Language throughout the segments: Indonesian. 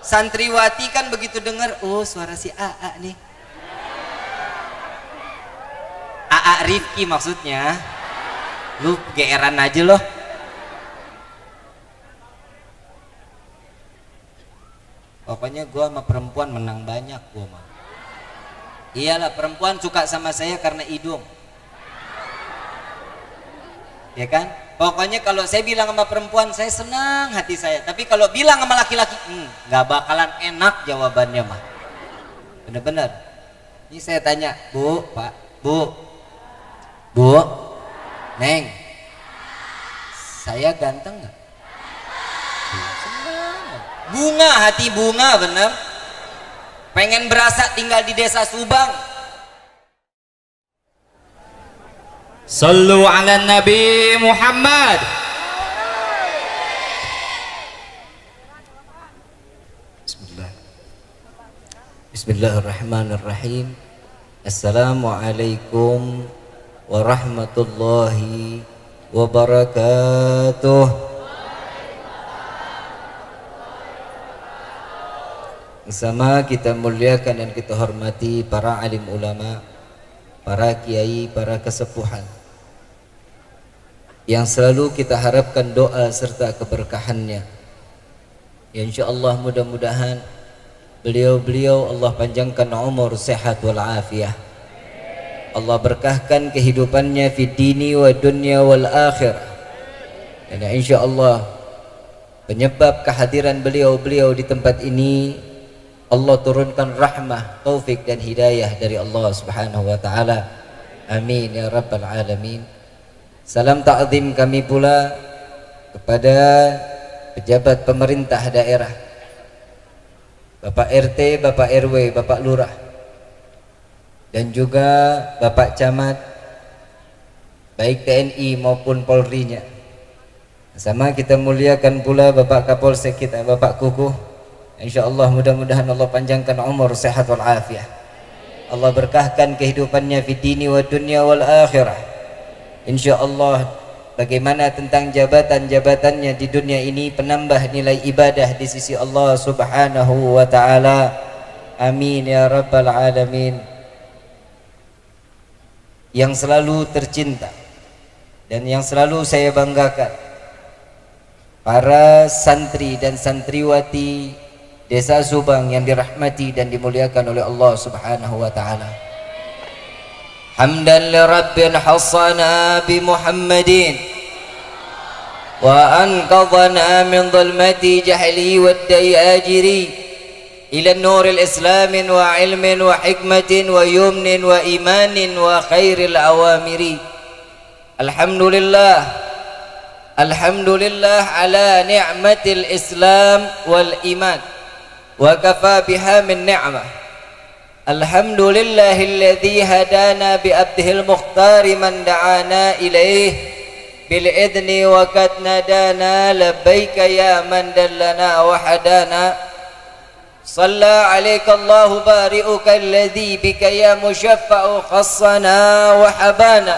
santriwati kan begitu dengar, oh suara si AA nih, AA Rifki maksudnya, lu geeran aja loh. Pokoknya gua sama perempuan menang banyak gua mah. Iyalah, perempuan suka sama saya karena hidung, ya kan? Pokoknya kalau saya bilang sama perempuan saya senang hati saya, tapi kalau bilang sama laki-laki nggak bakalan enak jawabannya mah. Bener-bener. Ini saya tanya, Bu, Pak, Bu, Neng, saya ganteng nggak? Bunga, hati bunga, bener. Pengen berasa tinggal di desa Subang. Sallu ala Nabi Muhammad. Bismillahirrahmanirrahim. Assalamualaikum warahmatullahi wabarakatuh. Bersama kita muliakan dan kita hormati para alim ulama, para kiai, para kesepuhan yang selalu kita harapkan doa serta keberkahannya. Ya, insyaallah mudah-mudahan beliau-beliau Allah panjangkan umur, sehat wal afiyah. Allah berkahkan kehidupannya fi dini wa dunya wal akhirah. Dan insyaallah penyebab kehadiran beliau-beliau di tempat ini, Allah turunkan rahmah, taufik dan hidayah dari Allah Subhanahu wa taala. Amin ya rabbal alamin. Salam ta'zim kami pula kepada pejabat pemerintah daerah, Bapak RT, Bapak RW, Bapak Lurah, dan juga Bapak Camat, baik TNI maupun Polri-nya. Sama kita muliakan pula Bapak Kapolsek kita, Bapak Kukuh. InsyaAllah mudah-mudahan Allah panjangkan umur, sehat wal afiyah. Allah berkahkan kehidupannya fi dini wa dunya wal akhirah. InsyaAllah bagaimana tentang jabatan-jabatannya di dunia ini, penambah nilai ibadah di sisi Allah Subhanahu wa ta'ala. Amin ya rabbal alamin. Yang selalu tercinta dan yang selalu saya banggakan, para santri dan santriwati Desa Subang yang dirahmati dan dimuliakan oleh Allah Subhanahu wa taala. Hamdan li Rabbin hassana bi Muhammadin wa anqadhana min dhulmati jahli wad dayajiri ila nuril islamin wa ilmin wa hikmatin wa yumnin wa imanin wa khairil awamiri. Alhamdulillah, alhamdulillah ala ni'matil islam wal iman wa kafa biha min ni'mah. Alhamdulillahilladzi hadana bi abdihil mukhtari man da'ana ilaih bil idni wa qad nadana labbaika ya man dallana wa hadana. Shalla alayka Allahu bari'uka alladzi bika ya mushaffa'u khassana wa habana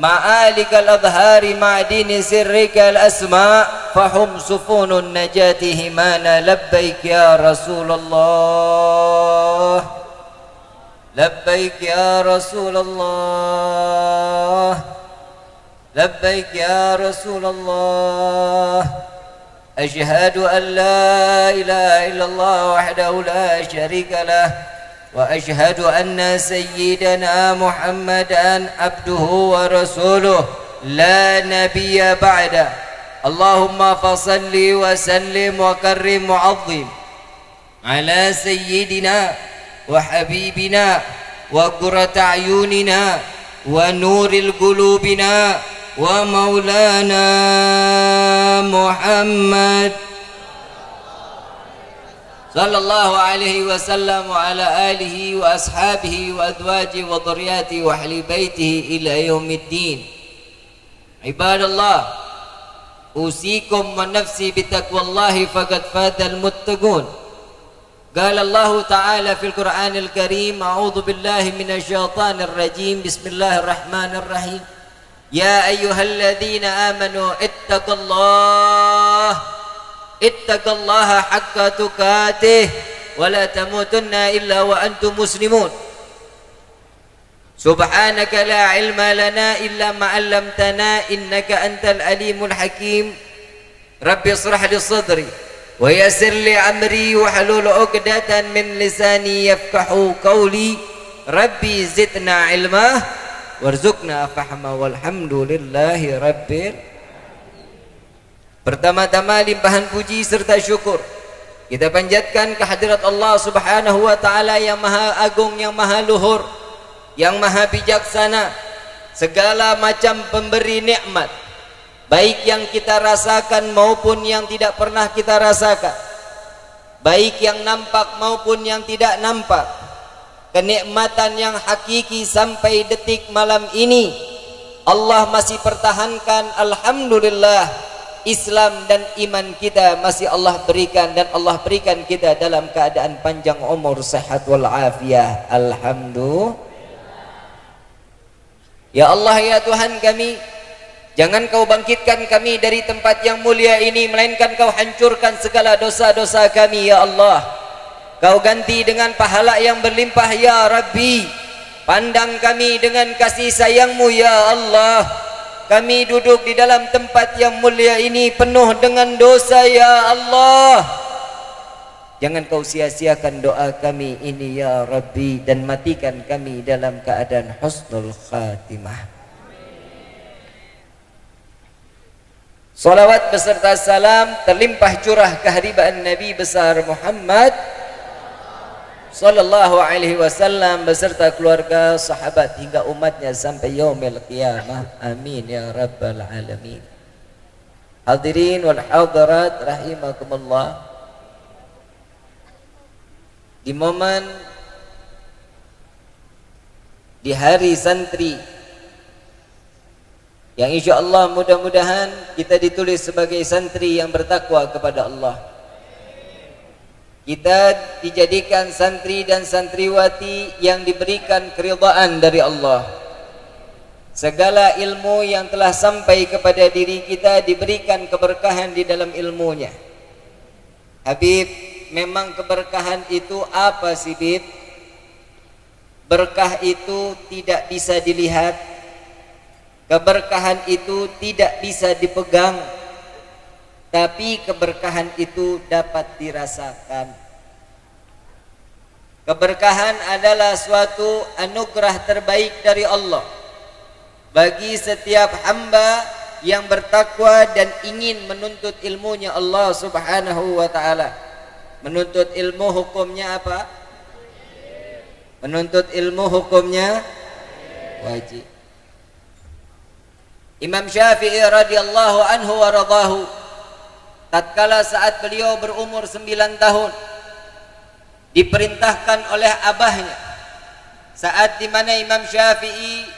ma'alikal adhari ma'dini sirrikal asma' fahum sufunun najati himana labbaik ya Rasulullah labbaik ya Rasulullah labbaik ya Rasulullah. Ashhadu an la ilaha illallah wahdahu la syarika lah وأشهد أن سيدنا محمدا عبده ورسوله لا نبي بعده. اللهم فصل وسلم وكرم وعظم على سيدنا وحبيبنا وقرة أعيننا ونور قلوبنا ومولانا محمد sallallahu alaihi wasallam wa ala alihi wa ashabihi wa azwajihi wa dhurriyyatihi wa ahli baitihi ila yaumiddin. Ibadallah, usikum wa nafsi bitaqwallahi faqad fadal muttaqun. Qala Allah ta'ala fil Qur'anil Karim, a'udzu billahi minasy syaithanir rajim. Bismillahirrahmanirrahim. Ya ayyuhalladzina amanu ittaqullaha ittaqullaha haqqa tuqatih wa la tamutunna illa wa antum muslimun. Subhanaka la ilma lana illa ma 'allamtana innaka antal alimul hakim. Rabbi ishrah li sadri wa yassir li amri wa hlul 'uqdatan min lisani yafqahu qawli. Rabbi zidna ilma warzuqna fahma walhamdulillahi rabbil. Pertama-tama limpahan puji serta syukur kita panjatkan kehadirat Allah Subhanahu wa taala yang maha agung, yang maha luhur, yang maha bijaksana, segala macam pemberi nikmat, baik yang kita rasakan maupun yang tidak pernah kita rasakan, baik yang nampak maupun yang tidak nampak. Kenikmatan yang hakiki sampai detik malam ini Allah masih pertahankan, alhamdulillah. Islam dan iman kita masih Allah berikan, dan Allah berikan kita dalam keadaan panjang umur, sehat wal afiyah, alhamdulillah. Ya Allah, ya Tuhan kami, jangan kau bangkitkan kami dari tempat yang mulia ini, melainkan kau hancurkan segala dosa-dosa kami ya Allah. Kau ganti dengan pahala yang berlimpah ya Rabbi. Pandang kami dengan kasih sayangmu ya Allah. Kami duduk di dalam tempat yang mulia ini penuh dengan dosa ya Allah. Jangan kau sia-siakan doa kami ini ya Rabbi, dan matikan kami dalam keadaan husnul khatimah. Salawat beserta salam terlimpah curah keharibaan Nabi besar Muhammad sallallahu alaihi wasallam beserta keluarga, sahabat hingga umatnya sampai yaumil qiyamah. Amin ya rabbal alamin. Hadirin wal hadirat rahimakumullah. Di momen di hari santri yang insyaallah mudah-mudahan kita ditulis sebagai santri yang bertakwa kepada Allah, kita dijadikan santri dan santriwati yang diberikan keridhaan dari Allah. Segala ilmu yang telah sampai kepada diri kita diberikan keberkahan di dalam ilmunya. Habib, memang keberkahan itu apa sih Bib? Berkah itu tidak bisa dilihat, keberkahan itu tidak bisa dipegang, tapi keberkahan itu dapat dirasakan. Keberkahan adalah suatu anugerah terbaik dari Allah bagi setiap hamba yang bertakwa dan ingin menuntut ilmunya Allah Subhanahu wa taala. Menuntut ilmu hukumnya apa? Menuntut ilmu hukumnya wajib. Imam Syafi'i radhiyallahu anhu wa radahu, tatkala saat beliau berumur 9 tahun diperintahkan oleh abahnya, saat dimana Imam Syafi'i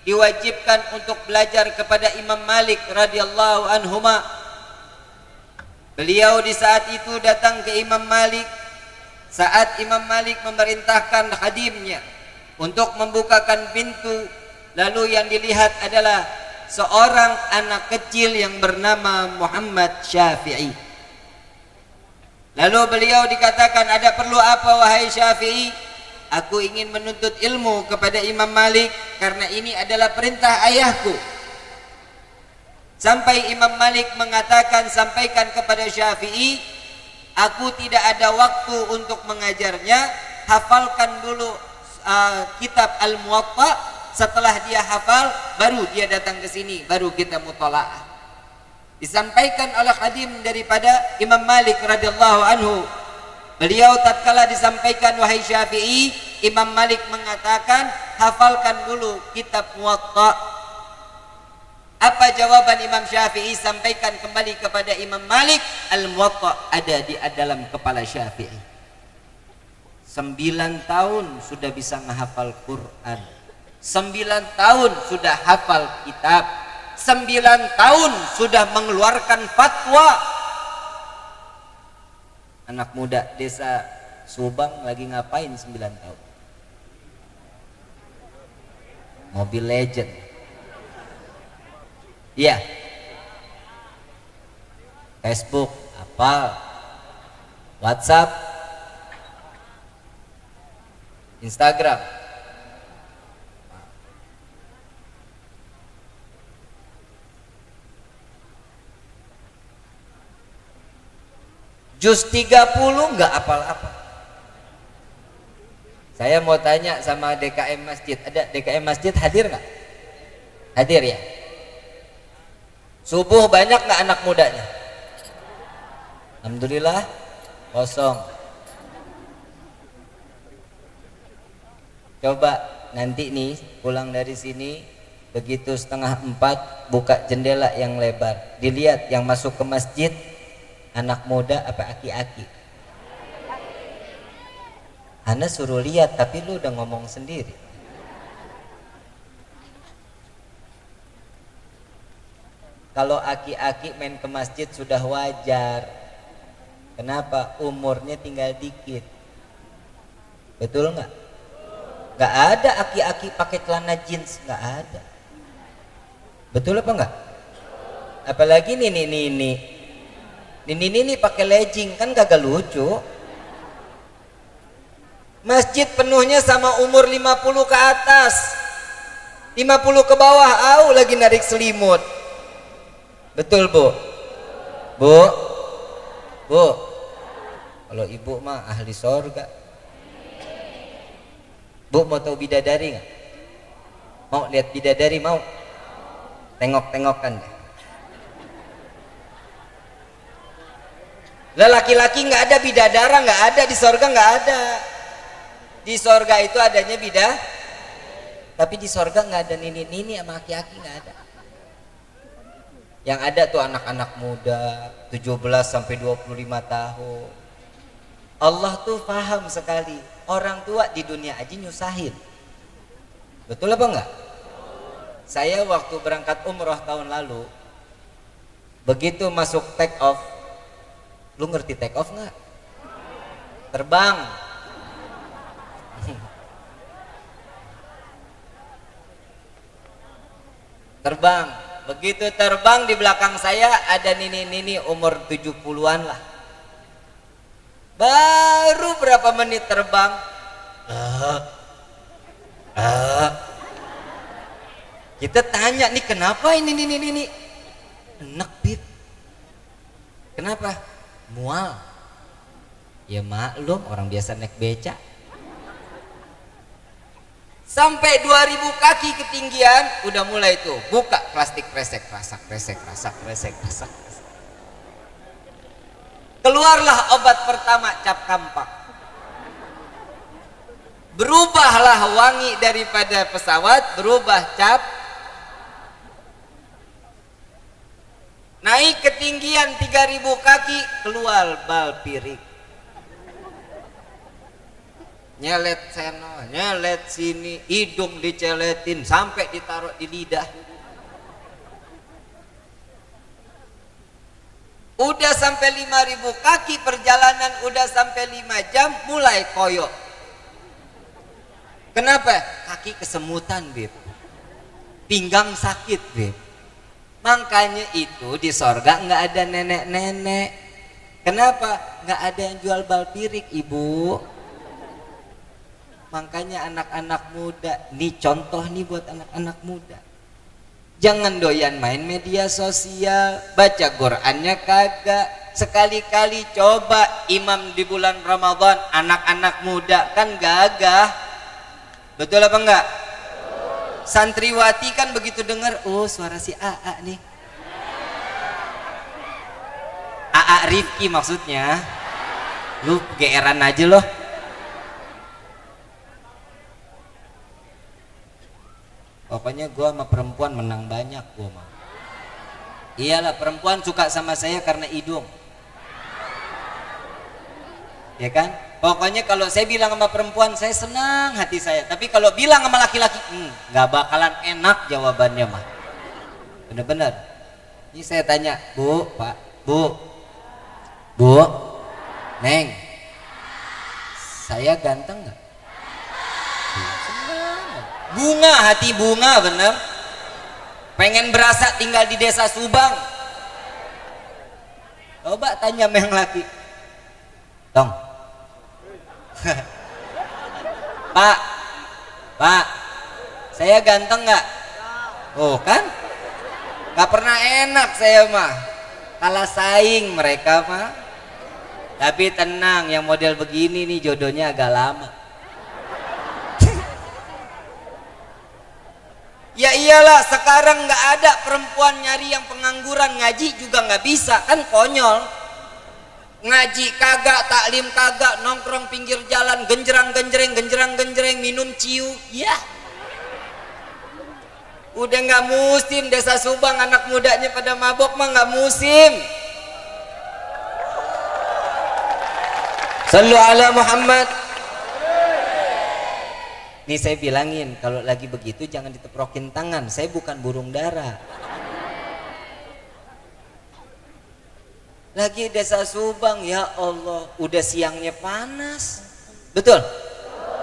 diwajibkan untuk belajar kepada Imam Malik radhiyallahu anhuma. Beliau di saat itu datang ke Imam Malik saat Imam Malik memerintahkan khadimnya untuk membukakan pintu, lalu yang dilihat adalah seorang anak kecil yang bernama Muhammad Syafi'i. Lalu beliau dikatakan, ada perlu apa wahai Syafi'i? Aku ingin menuntut ilmu kepada Imam Malik karena ini adalah perintah ayahku. Sampai Imam Malik mengatakan, sampaikan kepada Syafi'i, aku tidak ada waktu untuk mengajarnya, hafalkan dulu kitab Al-Muwatta. Setelah dia hafal, baru dia datang ke sini, baru kita mutalaah. Disampaikan oleh khadim daripada Imam Malik radhiyallahu anhu. Beliau tatkala disampaikan wahai Syafi'i, Imam Malik mengatakan, hafalkan dulu kitab Muwatta. Apa jawaban Imam Syafi'i? Sampaikan kembali kepada Imam Malik, Al-Muwatta ada di dalam kepala Syafi'i. 9 tahun sudah bisa menghafal Quran. 9 tahun sudah hafal kitab. 9 tahun sudah mengeluarkan fatwa. Anak muda desa Subang lagi ngapain 9 tahun? Mobile Legend. Iya. Facebook Hafal. WhatsApp, Instagram. Juz 30 nggak apal-apal. Saya mau tanya sama DKM Masjid, ada DKM Masjid hadir nggak? Hadir ya. Subuh banyak nggak anak mudanya? Alhamdulillah kosong. Coba nanti nih pulang dari sini begitu 3:30 buka jendela yang lebar, dilihat yang masuk ke masjid anak muda apa aki-aki. Ana suruh lihat tapi lu udah ngomong sendiri. Kalau aki-aki main ke masjid sudah wajar. Kenapa? Umurnya tinggal dikit. Betul nggak? Nggak ada aki-aki pakai celana jeans, nggak ada. Betul apa nggak? Apalagi ini pakai legging, kan kagak lucu. Masjid penuhnya sama umur 50 ke atas, 50 ke bawah, lagi narik selimut. Betul bu? Bu, kalau ibu mah ahli sorga. Bu mau tahu bidadari nggak? Mau lihat bidadari? Mau? Tengok-tengokkan deh. Lah laki-laki nggak ada, bidadara nggak ada, di sorga nggak ada. Di sorga itu adanya tapi di sorga nggak ada nini sama aki-aki, nggak ada. Yang ada tuh anak-anak muda 17 sampai 25 tahun. Allah tuh paham sekali orang tua di dunia aja nyusahin. Betul apa enggak? Saya waktu berangkat umroh tahun lalu, begitu masuk take off, lu ngerti take off nggak? Terbang. Terbang. Begitu terbang di belakang saya ada nini umur 70-an lah. Baru berapa menit terbang, kita tanya nih kenapa ini enak bib, kenapa? Mual. Ya maklum orang biasa naik beca. Sampai 2000 kaki ketinggian udah mulai tuh buka plastik kresek, rasak. Keluarlah obat pertama, cap kampak. Berubahlah wangi daripada pesawat, berubah cap. Naik ketinggian 3000 kaki, keluar bal pirik. Nyelet seno, nyelet sini, hidung diceletin sampai ditaruh di lidah. Udah sampai 5000 kaki perjalanan, udah sampai 5 jam, mulai koyok. Kenapa? Kaki kesemutan beb, pinggang sakit beb. Makanya itu di sorga nggak ada nenek-nenek. Kenapa? Nggak ada yang jual bal pirik ibu. Makanya anak-anak muda, nih contoh nih buat anak-anak muda. Jangan doyan main media sosial, baca Qurannya kagak. Sekali-kali coba imam di bulan Ramadan, anak-anak muda kan gagah. Betul apa enggak? Santriwati kan begitu dengar, oh suara si AA nih. AA Rifki maksudnya. Lu geeran aja loh. Pokoknya gue sama perempuan menang banyak gue mah. Iyalah perempuan suka sama saya karena hidung. Ya kan? Pokoknya kalau saya bilang sama perempuan saya senang hati saya. Tapi kalau bilang sama laki-laki nggak bakalan enak jawabannya mah. Bener-bener. Ini saya tanya, Bu, Pak, Bu, Neng, saya ganteng nggak? Bunga, hati bunga bener. Pengen berasa tinggal di desa Subang. Coba tanya sama yang laki. Tong. Pak, Pak, saya ganteng nggak? Oh kan? Nggak pernah enak saya mah. Kalah saing mereka mah. Tapi tenang, yang model begini nih jodohnya agak lama. Ya iyalah, sekarang nggak ada perempuan nyari yang pengangguran, ngaji juga nggak bisa, kan konyol. Ngaji kagak, taklim kagak, nongkrong pinggir jalan, genjerang-genjreng, minum ciu, ya. Udah nggak musim desa Subang, anak mudanya pada mabok mah nggak musim. Sallu ala Muhammad. Nih saya bilangin, kalau lagi begitu jangan diteprokin tangan. Saya bukan burung dara. Lagi desa Subang, ya Allah, udah siangnya panas. Betul?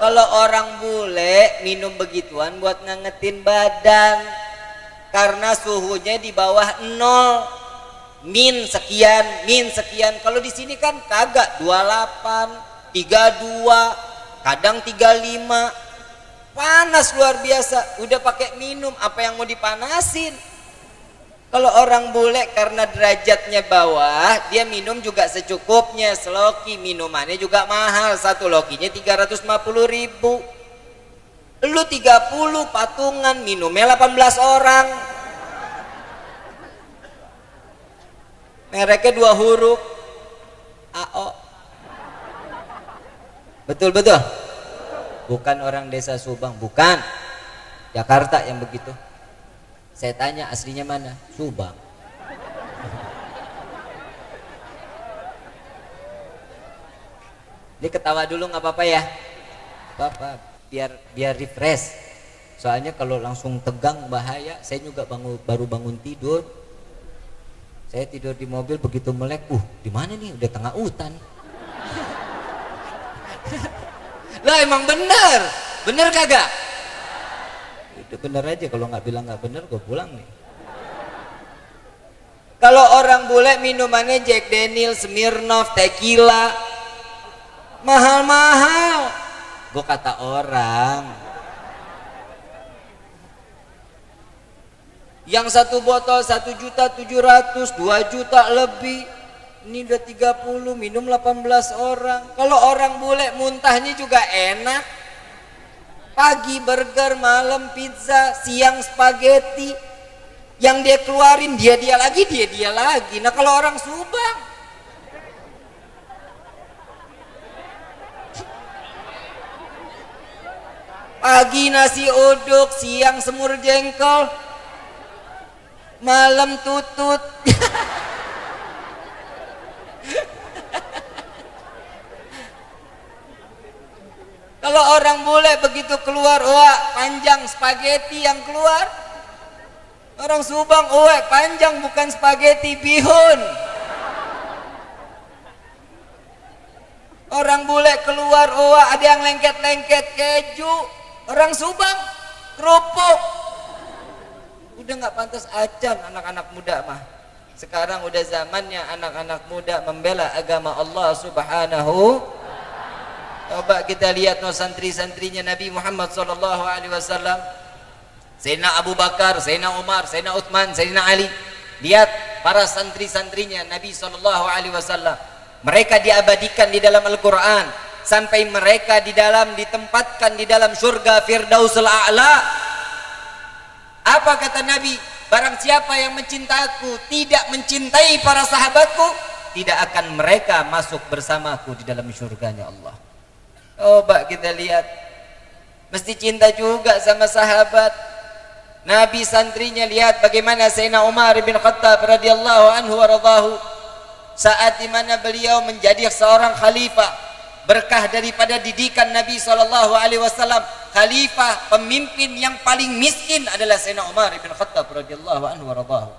Kalau orang bule minum begituan buat ngangetin badan. Karena suhunya di bawah 0. Min sekian. Kalau di sini kan kagak 28, 32, kadang 35. Panas luar biasa. Udah pakai minum, apa yang mau dipanasin? Kalau orang bule karena derajatnya bawah, dia minum juga secukupnya. Seloki minumannya juga mahal. Satu lokinya 350.000. Lu 30 patungan, minumnya 18 orang. Mereknya 2 huruf, AO. Betul? Bukan orang desa Subang, bukan. Jakarta yang begitu. Saya tanya aslinya mana? Subang. Ini ketawa dulu nggak apa-apa ya? Apa-apa, biar refresh. Soalnya kalau langsung tegang bahaya. Saya juga baru bangun tidur. Saya tidur di mobil begitu melek, di mana nih? Udah tengah hutan. Lah emang bener kagak? Udah bener aja, kalau nggak bilang nggak bener, gue pulang nih. Kalau orang bule minumannya Jack Daniels, Smirnoff, tequila, mahal-mahal. Gue kata orang. Yang satu botol 1.700.000, 2 juta lebih. Ini udah 30, minum 18 orang. Kalau orang bule muntahnya juga enak. Pagi burger, malam pizza, siang spaghetti. Yang dia keluarin dia lagi. Nah kalau orang Subang, pagi nasi uduk, siang semur jengkol, malam tutut. Kalau orang bule begitu keluar, panjang spaghetti yang keluar. Orang Subang, panjang bukan spaghetti, bihun. Orang bule keluar, ada yang lengket-lengket keju. Orang Subang, kerupuk. Udah nggak pantas acan anak-anak muda mah. Sekarang udah zamannya anak-anak muda membela agama Allah Subhanahu. Coba kita lihat santri-santrinya Nabi Muhammad SAW. Sayyidina Abu Bakar, Sayyidina Umar, Sayyidina Uthman, Sayyidina Ali. Lihat para santri-santrinya Nabi SAW. Mereka diabadikan di dalam Al-Quran sampai mereka ditempatkan di dalam surga Firdausul A'la. Apa kata Nabi? Barang siapa yang mencintaku tidak mencintai para sahabatku, tidak akan mereka masuk bersamaku di dalam surganya Allah. Coba kita lihat, mesti cinta juga sama sahabat Nabi. Santrinya lihat bagaimana Sayyidina Umar bin Khattab radhiyallahu anhu waradahu, saat dimana beliau menjadi seorang khalifah, berkah daripada didikan Nabi SAW. Khalifah, pemimpin yang paling miskin adalah Sayyidina Umar bin Khattab radhiyallahu anhu waradahu.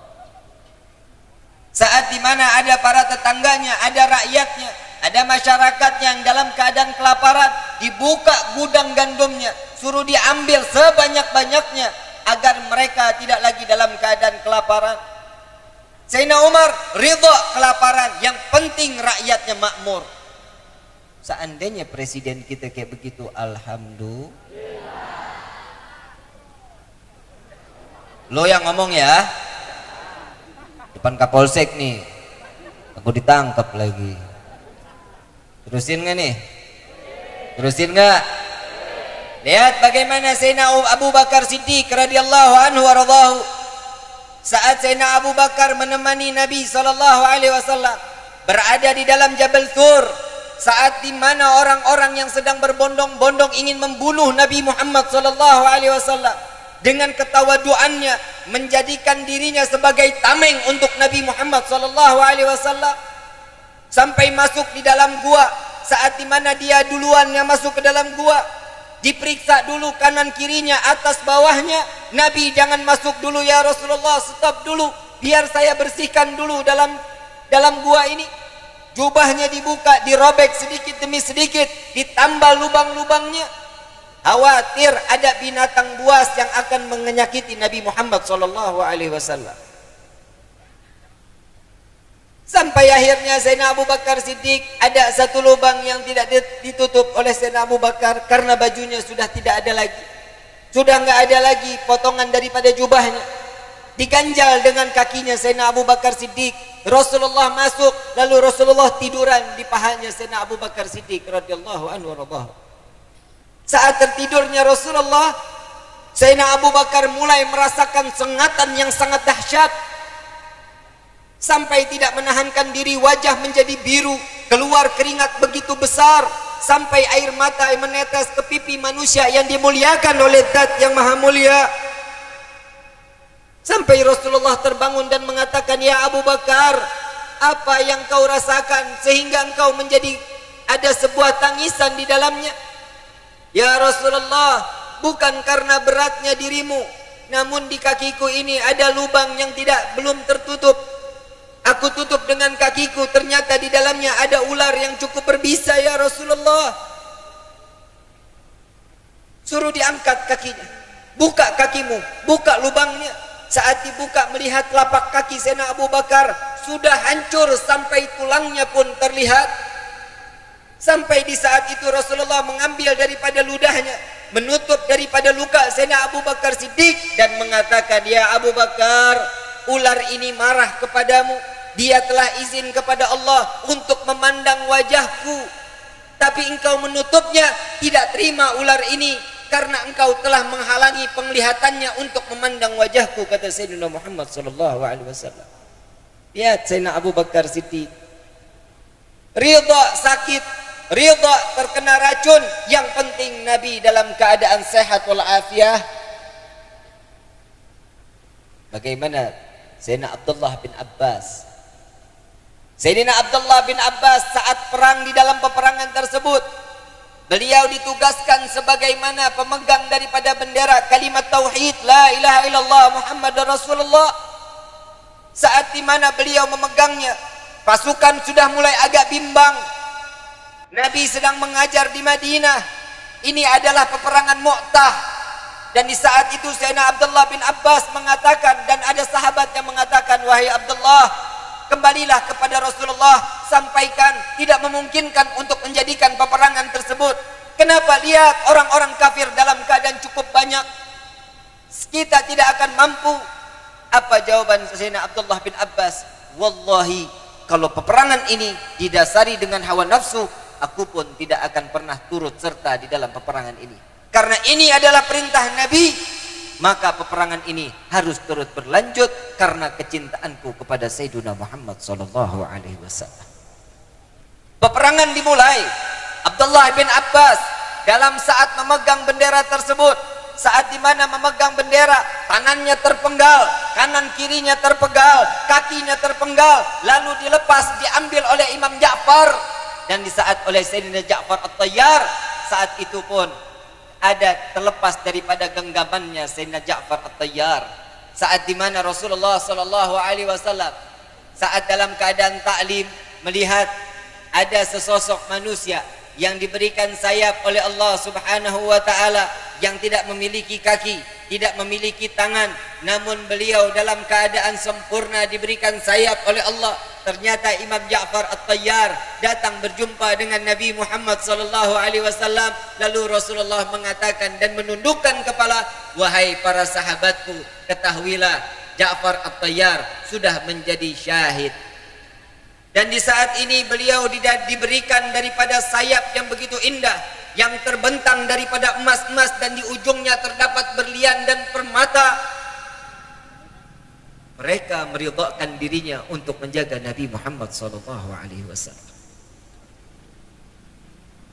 Saat dimana ada para tetangganya, ada rakyatnya, ada masyarakat yang dalam keadaan kelaparan, dibuka gudang gandumnya, suruh diambil sebanyak-banyaknya agar mereka tidak lagi dalam keadaan kelaparan. Sayyidina Umar ridha kelaparan, yang penting rakyatnya makmur. Seandainya presiden kita kayak begitu, alhamdulillah. Lo yang ngomong ya, depan Kapolsek nih, aku ditangkap lagi. Terusin nggak nih? Terusin nggak? Lihat bagaimana Sayyidina Abu Bakar Siddiq radhiyallahu anhu waradahu. Saat Sayyidina Abu Bakar menemani Nabi SAW berada di dalam Jabal Tur, saat di mana orang-orang yang sedang berbondong-bondong ingin membunuh Nabi Muhammad SAW, dengan ketawaduannya menjadikan dirinya sebagai tameng untuk Nabi Muhammad SAW, sampai masuk di dalam gua. Saat di mana dia duluan yang masuk ke dalam gua, diperiksa dulu kanan kirinya, atas bawahnya. Nabi, jangan masuk dulu ya Rasulullah, stop dulu, biar saya bersihkan dulu dalam gua ini. Jubahnya dibuka, dirobek sedikit demi sedikit, ditambal lubang-lubangnya. Khawatir ada binatang buas yang akan menyakiti Nabi Muhammad SAW. Sampai akhirnya Sayyidina Abu Bakar Siddiq, ada satu lubang yang tidak ditutup oleh Sayyidina Abu Bakar karena bajunya sudah tidak ada lagi, sudah nggak ada lagi potongan daripada jubahnya. Diganjal dengan kakinya Sayyidina Abu Bakar Siddiq. Rasulullah masuk, lalu Rasulullah tiduran di pahanya Sayyidina Abu Bakar Siddiq radhiyallahu anhu waradahu. Saat tertidurnya Rasulullah, Sayyidina Abu Bakar mulai merasakan sengatan yang sangat dahsyat, sampai tidak menahankan diri, wajah menjadi biru, keluar keringat begitu besar, sampai air mata menetes ke pipi manusia yang dimuliakan oleh Zat yang Maha Mulia. Sampai Rasulullah terbangun dan mengatakan, "Ya Abu Bakar, apa yang kau rasakan sehingga engkau menjadi ada sebuah tangisan di dalamnya?" "Ya Rasulullah, bukan karena beratnya dirimu, namun di kakiku ini ada lubang yang belum tertutup. Aku tutup dengan kakiku, ternyata di dalamnya ada ular yang cukup berbisa ya Rasulullah." Suruh diangkat kakinya, "Buka kakimu, buka lubangnya." Saat dibuka, melihat telapak kaki Sayyidina Abu Bakar sudah hancur sampai tulangnya pun terlihat. Sampai di saat itu Rasulullah mengambil daripada ludahnya, menutup daripada luka Sayyidina Abu Bakar Siddiq dan mengatakan, "Ya Abu Bakar, ular ini marah kepadamu. Dia telah izin kepada Allah untuk memandang wajahku, tapi engkau menutupnya, tidak terima ular ini karena engkau telah menghalangi penglihatannya untuk memandang wajahku," kata Sayyidina Muhammad SAW. Lihat Sayyidina Abu Bakar Siddiq, ridha sakit, ridha terkena racun, yang penting Nabi dalam keadaan sehat walafiat. Bagaimana Sayyidina Abdullah bin Abbas? Sayyidina Abdullah bin Abbas saat perang, di dalam peperangan tersebut, beliau ditugaskan sebagaimana pemegang daripada bendera kalimat tauhid la ilaha illallah Muhammadar Rasulullah. Saat di mana beliau memegangnya, pasukan sudah mulai agak bimbang. Nabi sedang mengajar di Madinah. Ini adalah peperangan Mu'tah. Dan di saat itu Sayyidina Abdullah bin Abbas mengatakan, dan ada sahabat yang mengatakan, "Wahai Abdullah, kembalilah kepada Rasulullah, sampaikan tidak memungkinkan untuk menjadikan peperangan tersebut. Kenapa? Lihat orang-orang kafir dalam keadaan cukup banyak, kita tidak akan mampu." Apa jawaban Sayyidina Abdullah bin Abbas? "Wallahi, kalau peperangan ini didasari dengan hawa nafsu, aku pun tidak akan pernah turut serta di dalam peperangan ini. Karena ini adalah perintah Nabi, maka peperangan ini harus turut berlanjut karena kecintaanku kepada Sayyidina Muhammad SAW." Peperangan dimulai. Abdullah bin Abbas dalam saat memegang bendera tersebut, saat dimana memegang bendera, tangannya terpenggal, kanan kirinya terpegal, kakinya terpenggal, lalu dilepas, diambil oleh Imam Ja'far, dan di saat oleh Sayyidina Ja'far At-Tayyar, saat itu pun ada terlepas daripada genggamannya Sayyidina Ja'far At-Tayyar. Saat dimana Rasulullah SAW saat dalam keadaan taklim melihat ada sesosok manusia yang diberikan sayap oleh Allah Subhanahu wa taala, yang tidak memiliki kaki, tidak memiliki tangan, namun beliau dalam keadaan sempurna diberikan sayap oleh Allah. Ternyata Imam Ja'far At-Tayyar datang berjumpa dengan Nabi Muhammad sallallahu alaihi wasallam, lalu Rasulullah mengatakan dan menundukkan kepala, "Wahai para sahabatku, ketahuilah Ja'far At-Tayyar sudah menjadi syahid." Dan di saat ini beliau diberikan daripada sayap yang begitu indah, yang terbentang daripada emas-emas, dan di ujungnya terdapat berlian dan permata. Mereka meridhakan dirinya untuk menjaga Nabi Muhammad SAW.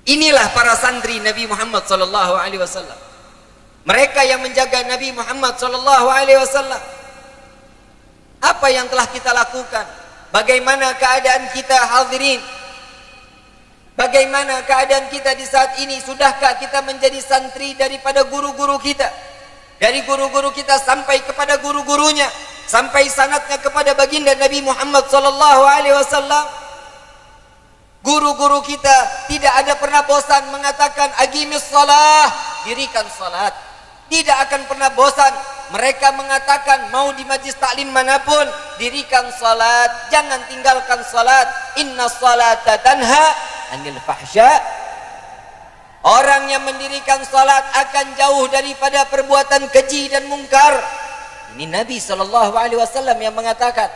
Inilah para santri Nabi Muhammad SAW. Mereka yang menjaga Nabi Muhammad SAW. Apa yang telah kita lakukan? Bagaimana keadaan kita hadirin? Bagaimana keadaan kita di saat ini? Sudahkah kita menjadi santri daripada guru-guru kita? Dari guru-guru kita sampai kepada guru-gurunya, sampai sanadnya kepada baginda Nabi Muhammad SAW. Guru-guru kita tidak ada pernah bosan mengatakan aqimis shalah, dirikan salat. Tidak akan pernah bosan mereka mengatakan mau di majlis taklim manapun, dirikan salat, jangan tinggalkan salat. Inna salata tanha anil fahsya. Orang yang mendirikan salat akan jauh daripada perbuatan keji dan mungkar. Ini Nabi SAW yang mengatakan.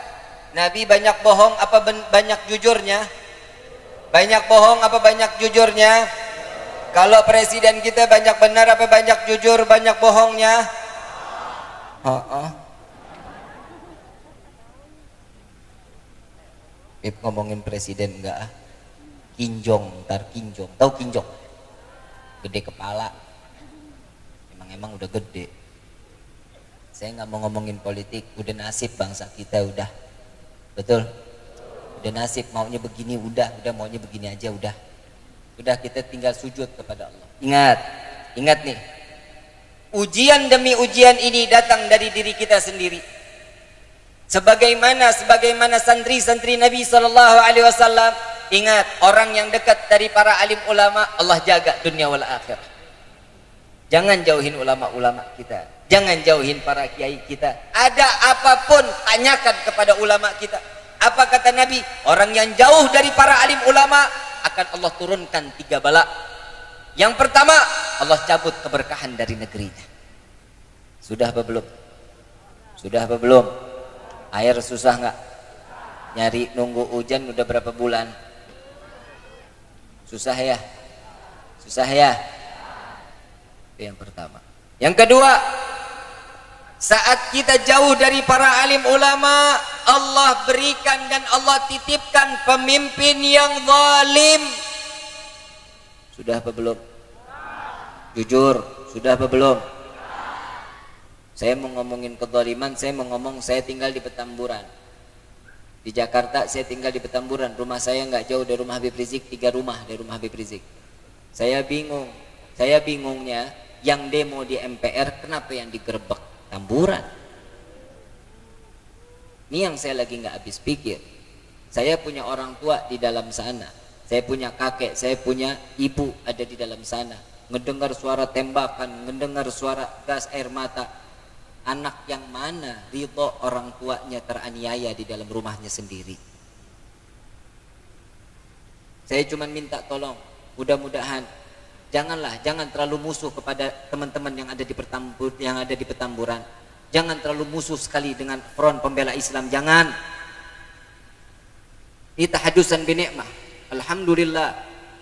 Nabi banyak bohong apa banyak jujurnya? Banyak bohong apa banyak jujurnya? Kalau presiden kita banyak benar apa banyak jujur, banyak bohongnya? Ngomongin presiden enggak? Kinjong, ntar Kinjong. Tahu Kinjong? Gede kepala. Emang udah gede. Saya nggak mau ngomongin politik. Udah nasib bangsa kita udah. Betul? Udah nasib, maunya begini udah maunya begini aja udah. Udah kita tinggal sujud kepada Allah. Ingat nih. Ujian demi ujian ini datang dari diri kita sendiri. Sebagaimana santri-santri Nabi SAW. Ingat, orang yang dekat dari para alim ulama, Allah jaga dunia wal akhirah. Jangan jauhin ulama-ulama kita. Jangan jauhin para kiai kita. Ada apapun, tanyakan kepada ulama kita. Apa kata Nabi? Orang yang jauh dari para alim ulama akan Allah turunkan 3 bala. Yang pertama, Allah cabut keberkahan dari negerinya. Sudah apa belum? Sudah apa belum? Air susah nggak? Nyari nunggu hujan udah berapa bulan? Susah ya? Susah ya? Itu yang pertama. Yang kedua, saat kita jauh dari para alim ulama, Allah berikan dan Allah titipkan pemimpin yang zalim. Sudah apa belum? Jujur, sudah apa belum? Saya mau ngomongin kezaliman, saya tinggal di Petamburan. Di Jakarta saya tinggal di Petamburan. Rumah saya nggak jauh dari rumah Habib Rizik, 3 rumah dari rumah Habib Rizik. Saya bingungnya yang demo di MPR kenapa yang digerebek Tamburan? Ini yang saya lagi nggak habis pikir. Saya punya orang tua di dalam sana. Saya punya kakek, saya punya ibu ada di dalam sana. Ngedengar suara tembakan, ngedengar suara gas air mata. Anak yang mana ridho orang tuanya teraniaya di dalam rumahnya sendiri? Saya cuma minta tolong, mudah-mudahan jangan terlalu musuh kepada teman-teman yang ada di Petamburan. Jangan terlalu musuh sekali dengan front pembela Islam, jangan. Ini tahadusan binikmah. Alhamdulillah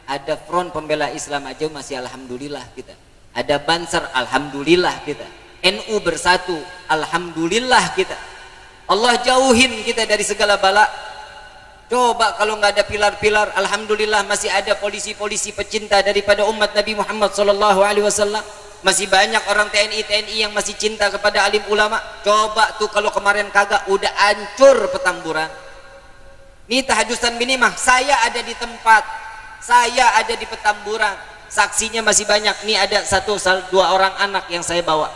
ada front pembela Islam aja masih alhamdulillah kita. Ada Banser, alhamdulillah kita. NU bersatu, alhamdulillah kita. Allah jauhin kita dari segala bala. Coba kalau nggak ada pilar-pilar, alhamdulillah masih ada polisi-polisi pecinta daripada umat Nabi Muhammad SAW. Masih banyak orang TNI yang masih cinta kepada alim ulama. Coba tuh kalau kemarin kagak, udah hancur Petamburan. Ini tahadusan binimah. Saya ada di tempat, saya ada di Petamburan. Saksinya masih banyak. Ini ada 1-2 orang anak yang saya bawa.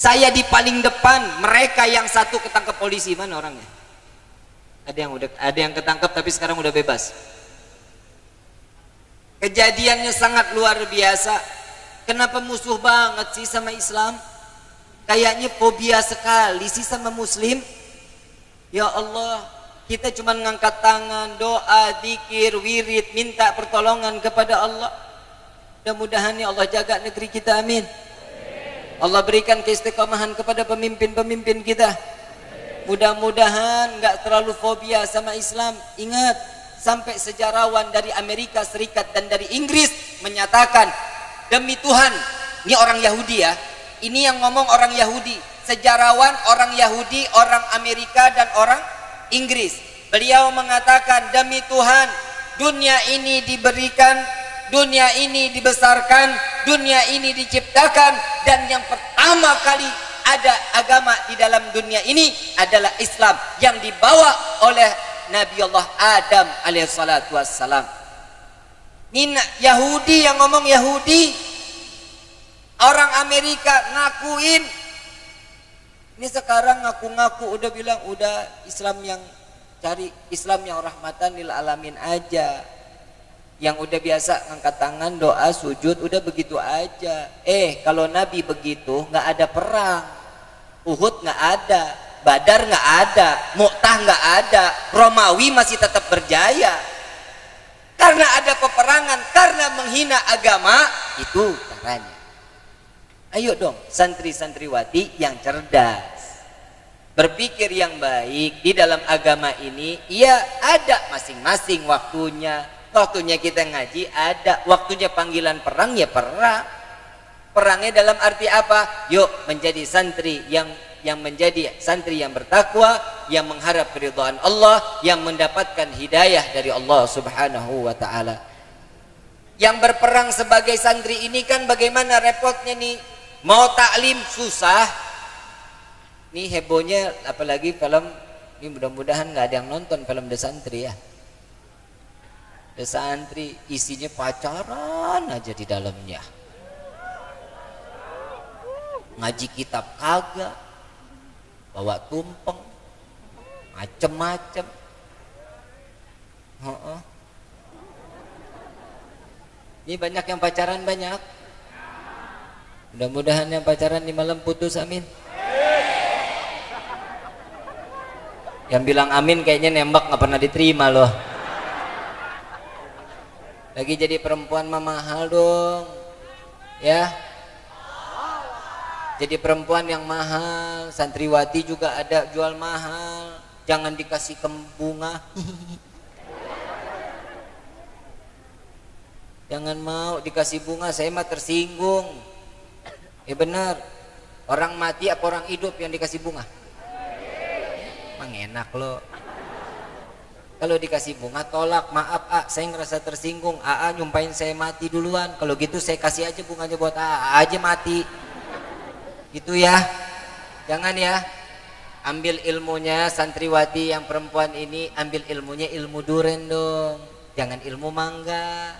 Saya di paling depan, mereka yang satu ketangkep polisi. Mana orangnya? Ada yang ketangkep tapi sekarang udah bebas. Kejadiannya sangat luar biasa. Kenapa musuh banget sih sama Islam? Kayaknya fobia sekali sih sama Muslim. Ya Allah, kita cuma ngangkat tangan, doa, zikir, wirid, minta pertolongan kepada Allah. Mudah-mudahan ya Allah jaga negeri kita, amin. Allah berikan keistiqomahan kepada pemimpin-pemimpin kita. Mudah-mudahan nggak terlalu fobia sama Islam. Ingat, sampai sejarawan dari Amerika Serikat dan dari Inggris menyatakan, demi Tuhan, ini orang Yahudi ya, ini yang ngomong orang Yahudi, sejarawan orang Yahudi, orang Amerika dan orang Inggris. Beliau mengatakan, demi Tuhan, dunia ini diberikan, dunia ini dibesarkan, dunia ini diciptakan, dan yang pertama kali ada agama di dalam dunia ini adalah Islam yang dibawa oleh Nabi Allah Adam alaihissalatu wassalam. Ini Yahudi yang ngomong Yahudi, orang Amerika ngakuin. Ini sekarang ngaku-ngaku udah bilang udah Islam yang cari Islam yang rahmatan lil alamin aja. Yang udah biasa ngangkat tangan, doa, sujud, udah begitu aja. Kalau Nabi begitu, nggak ada perang. Uhud nggak ada, Badar nggak ada, Mu'tah nggak ada, Romawi masih tetap berjaya. Karena ada peperangan, karena menghina agama, itu caranya. Ayo dong, santri-santriwati yang cerdas, berpikir yang baik di dalam agama ini. Iya, ada masing-masing waktunya. Waktunya kita ngaji ada, waktunya panggilan perang ya perang. Perangnya dalam arti apa? Yuk menjadi santri yang menjadi santri yang bertakwa, yang mengharap keridhaan Allah, yang mendapatkan hidayah dari Allah Subhanahu wa taala. Yang berperang sebagai santri ini kan bagaimana repotnya nih? Mau taklim susah. Nih hebohnya apalagi film ini, mudah-mudahan nggak ada yang nonton film The Santri ya. The Santri isinya pacaran aja di dalamnya. Ngaji kitab kagak, bawa tumpeng, macem-macem. Ini banyak yang pacaran banyak. Mudah-mudahan yang pacaran di malam putus, amin. Yang bilang amin kayaknya nembak nggak pernah diterima loh. Lagi jadi perempuan mah mahal dong, ya. Jadi perempuan yang mahal, santriwati juga ada jual mahal. Jangan dikasih bunga. Jangan mau dikasih bunga, saya mah tersinggung. Benar, orang mati apa orang hidup yang dikasih bunga? Emang enak loh. Kalau dikasih bunga tolak, maaf saya ngerasa tersinggung, nyumpain saya mati duluan. Kalau gitu saya kasih aja bunganya buat aja mati. Gitu ya. Jangan ya. Ambil ilmunya santriwati yang perempuan ini, ambil ilmunya ilmu duren dong. Jangan ilmu mangga.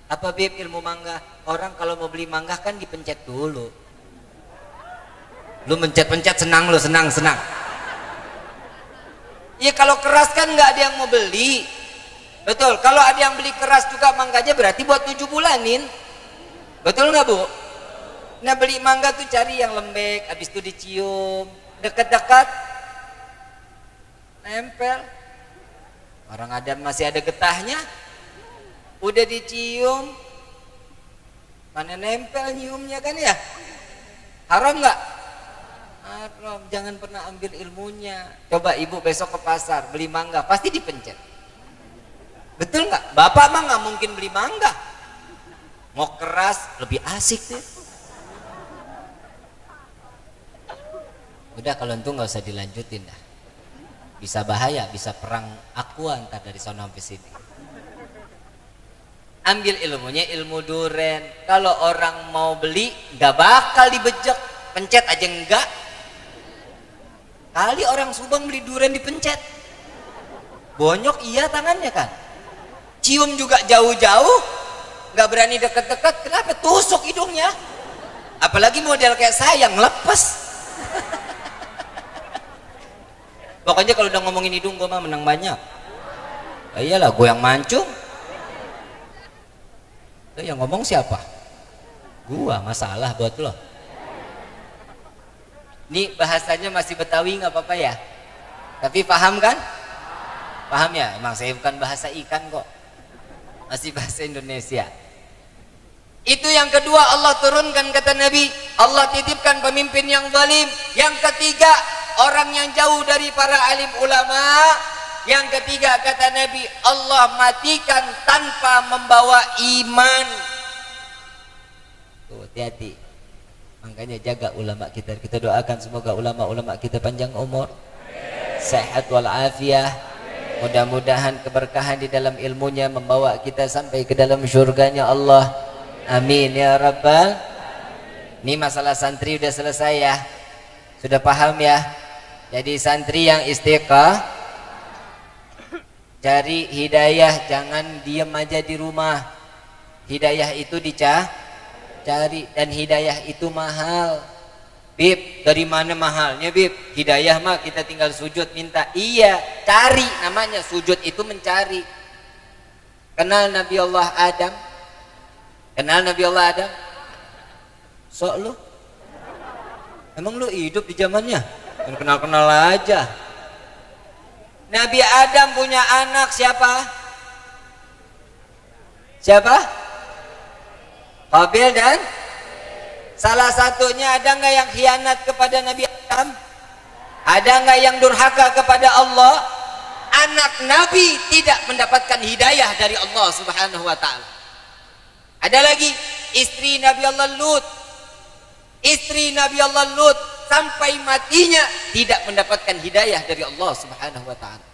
Apa Bib ilmu mangga? Orang kalau mau beli mangga kan dipencet dulu. Lu mencet-pencet senang lu, senang. Iya kalau keras kan nggak ada yang mau beli. Betul, kalau ada yang beli keras juga mangganya berarti buat 7 bulanin. Betul nggak Bu? Nah beli mangga tuh cari yang lembek, habis itu dicium, dekat-dekat, nempel. Orang ada masih ada getahnya, udah dicium, mana nempel nyiumnya kan ya? Haram nggak? Haram, jangan pernah ambil ilmunya. Coba ibu besok ke pasar beli mangga, pasti dipencet. Betul nggak? Bapak mah nggak mungkin beli mangga. Mau keras lebih asik deh. Udah kalau itu nggak usah dilanjutin dah. Bisa bahaya, bisa perang aqua ntar dari sono sampai sini. Ambil ilmunya ilmu duren. Kalau orang mau beli nggak bakal dibejek, pencet aja enggak. Kali orang Subang beli durian dipencet, bonyok iya tangannya kan, cium juga jauh-jauh, nggak berani deket-deket, kenapa? Tusuk hidungnya. Apalagi model kayak saya yang lepas. Pokoknya kalau udah ngomongin hidung gue mah menang banyak. Iyalah gue yang mancung. Itu yang ngomong siapa? Gua masalah buat lo. Ini bahasanya masih Betawi nggak apa-apa ya? Tapi paham kan? Paham ya? Emang saya bukan bahasa ikan kok. Masih bahasa Indonesia. Itu yang kedua, Allah turunkan kata Nabi, Allah titipkan pemimpin yang zalim. Yang ketiga, orang yang jauh dari para alim ulama. Yang ketiga kata Nabi, Allah matikan tanpa membawa iman. Tuh, hati-hati. Makanya jaga ulama kita. Kita doakan semoga ulama-ulama kita panjang umur, sehat walafiat. Mudah-mudahan keberkahan di dalam ilmunya membawa kita sampai ke dalam syurganya Allah. Amin ya rabbal. Ini masalah santri udah selesai ya. Sudah paham ya? Jadi santri yang istiqah, cari hidayah, jangan diam aja di rumah. Hidayah itu cari, dan hidayah itu mahal. Bib, dari mana mahalnya Bib? Hidayah mah kita tinggal sujud minta. Iya, cari, namanya sujud itu mencari. Kenal Nabi Allah Adam? Kenal Nabi Allah Adam? Sok lu? Emang lu hidup di zamannya? Dan kenal-kenal aja. Nabi Adam punya anak siapa? Siapa? Qabil dan salah satunya, ada nggak yang khianat kepada Nabi Adam? Ada nggak yang durhaka kepada Allah? Anak Nabi tidak mendapatkan hidayah dari Allah Subhanahu wa ta'ala. Ada lagi istri Nabi Allah Lut. Istri Nabi Allah Lut sampai matinya tidak mendapatkan hidayah dari Allah Subhanahu wa ta'ala.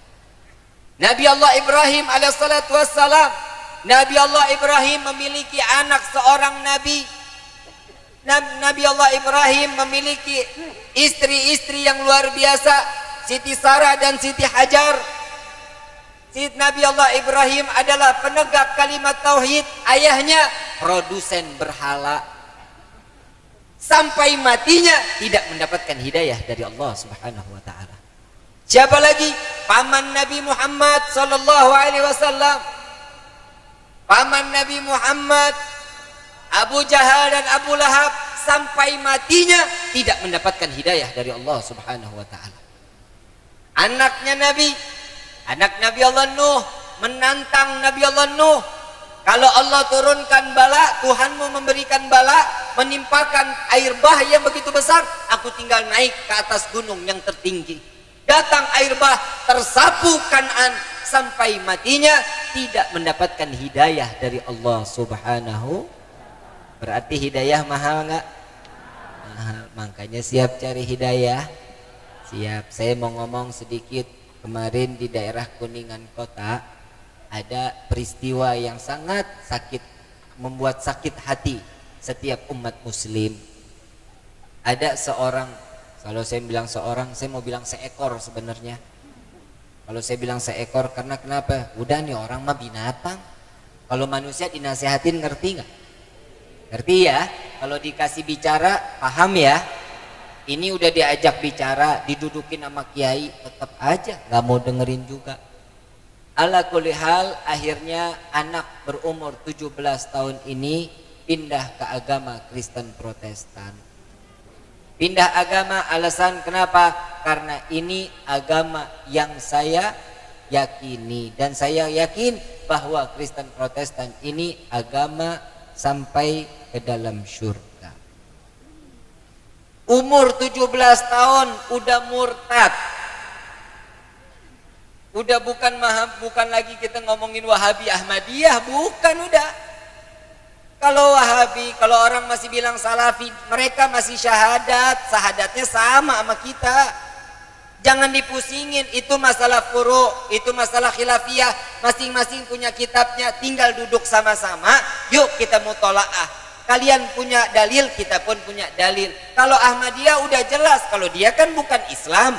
Nabi Allah Ibrahim alaihissalatu wassalam, Nabi Allah Ibrahim memiliki anak seorang nabi. Nabi Allah Ibrahim memiliki istri-istri yang luar biasa, Siti Sarah dan Siti Hajar. Nabi Allah Ibrahim adalah penegak kalimat tauhid, ayahnya produsen berhala. Sampai matinya tidak mendapatkan hidayah dari Allah Subhanahu wa ta'ala. Siapa lagi? Paman Nabi Muhammad sallallahu alaihi wasallam. Paman Nabi Muhammad, Abu Jahal dan Abu Lahab, sampai matinya tidak mendapatkan hidayah dari Allah Subhanahu wa ta'ala. Anaknya Nabi, anak Nabi Allah Nuh, menantang Nabi Allah Nuh, kalau Allah turunkan bala, Tuhanmu memberikan bala, menimpakan air bah yang begitu besar, aku tinggal naik ke atas gunung yang tertinggi. Datang air bah, tersapu Kan'an, sampai matinya tidak mendapatkan hidayah dari Allah Subhanahu. Berarti hidayah mahal nggak? Mahal. Makanya siap cari hidayah. Siap. Saya mau ngomong sedikit. Kemarin di daerah Kuningan Kota ada peristiwa yang sangat sakit, membuat sakit hati setiap umat muslim. Ada seorang, kalau saya bilang seorang, saya mau bilang seekor sebenarnya. Kalau saya bilang seekor karena kenapa? Udah nih orang mah binatang. Kalau manusia dinasehatin ngerti nggak? Ngerti ya? Kalau dikasih bicara paham ya? Ini udah diajak bicara, didudukin sama kiai, tetap aja nggak mau dengerin juga. Ala kulli hal, akhirnya anak berumur 17 tahun ini pindah ke agama Kristen Protestan. Pindah agama, alasan kenapa? Karena ini agama yang saya yakini, dan saya yakin bahwa Kristen Protestan ini agama sampai ke dalam syurga. Umur 17 tahun udah murtad. Udah bukan lagi kita ngomongin Wahabi Ahmadiyah, bukan udah. Kalau Wahabi, kalau orang masih bilang Salafi, mereka masih syahadatnya sama kita. Jangan dipusingin, itu masalah furu', itu masalah khilafiyah, masing-masing punya kitabnya, tinggal duduk sama-sama, yuk kita mutola'ah. Kalian punya dalil, kita pun punya dalil. Kalau Ahmadiyah udah jelas, kalau dia kan bukan Islam.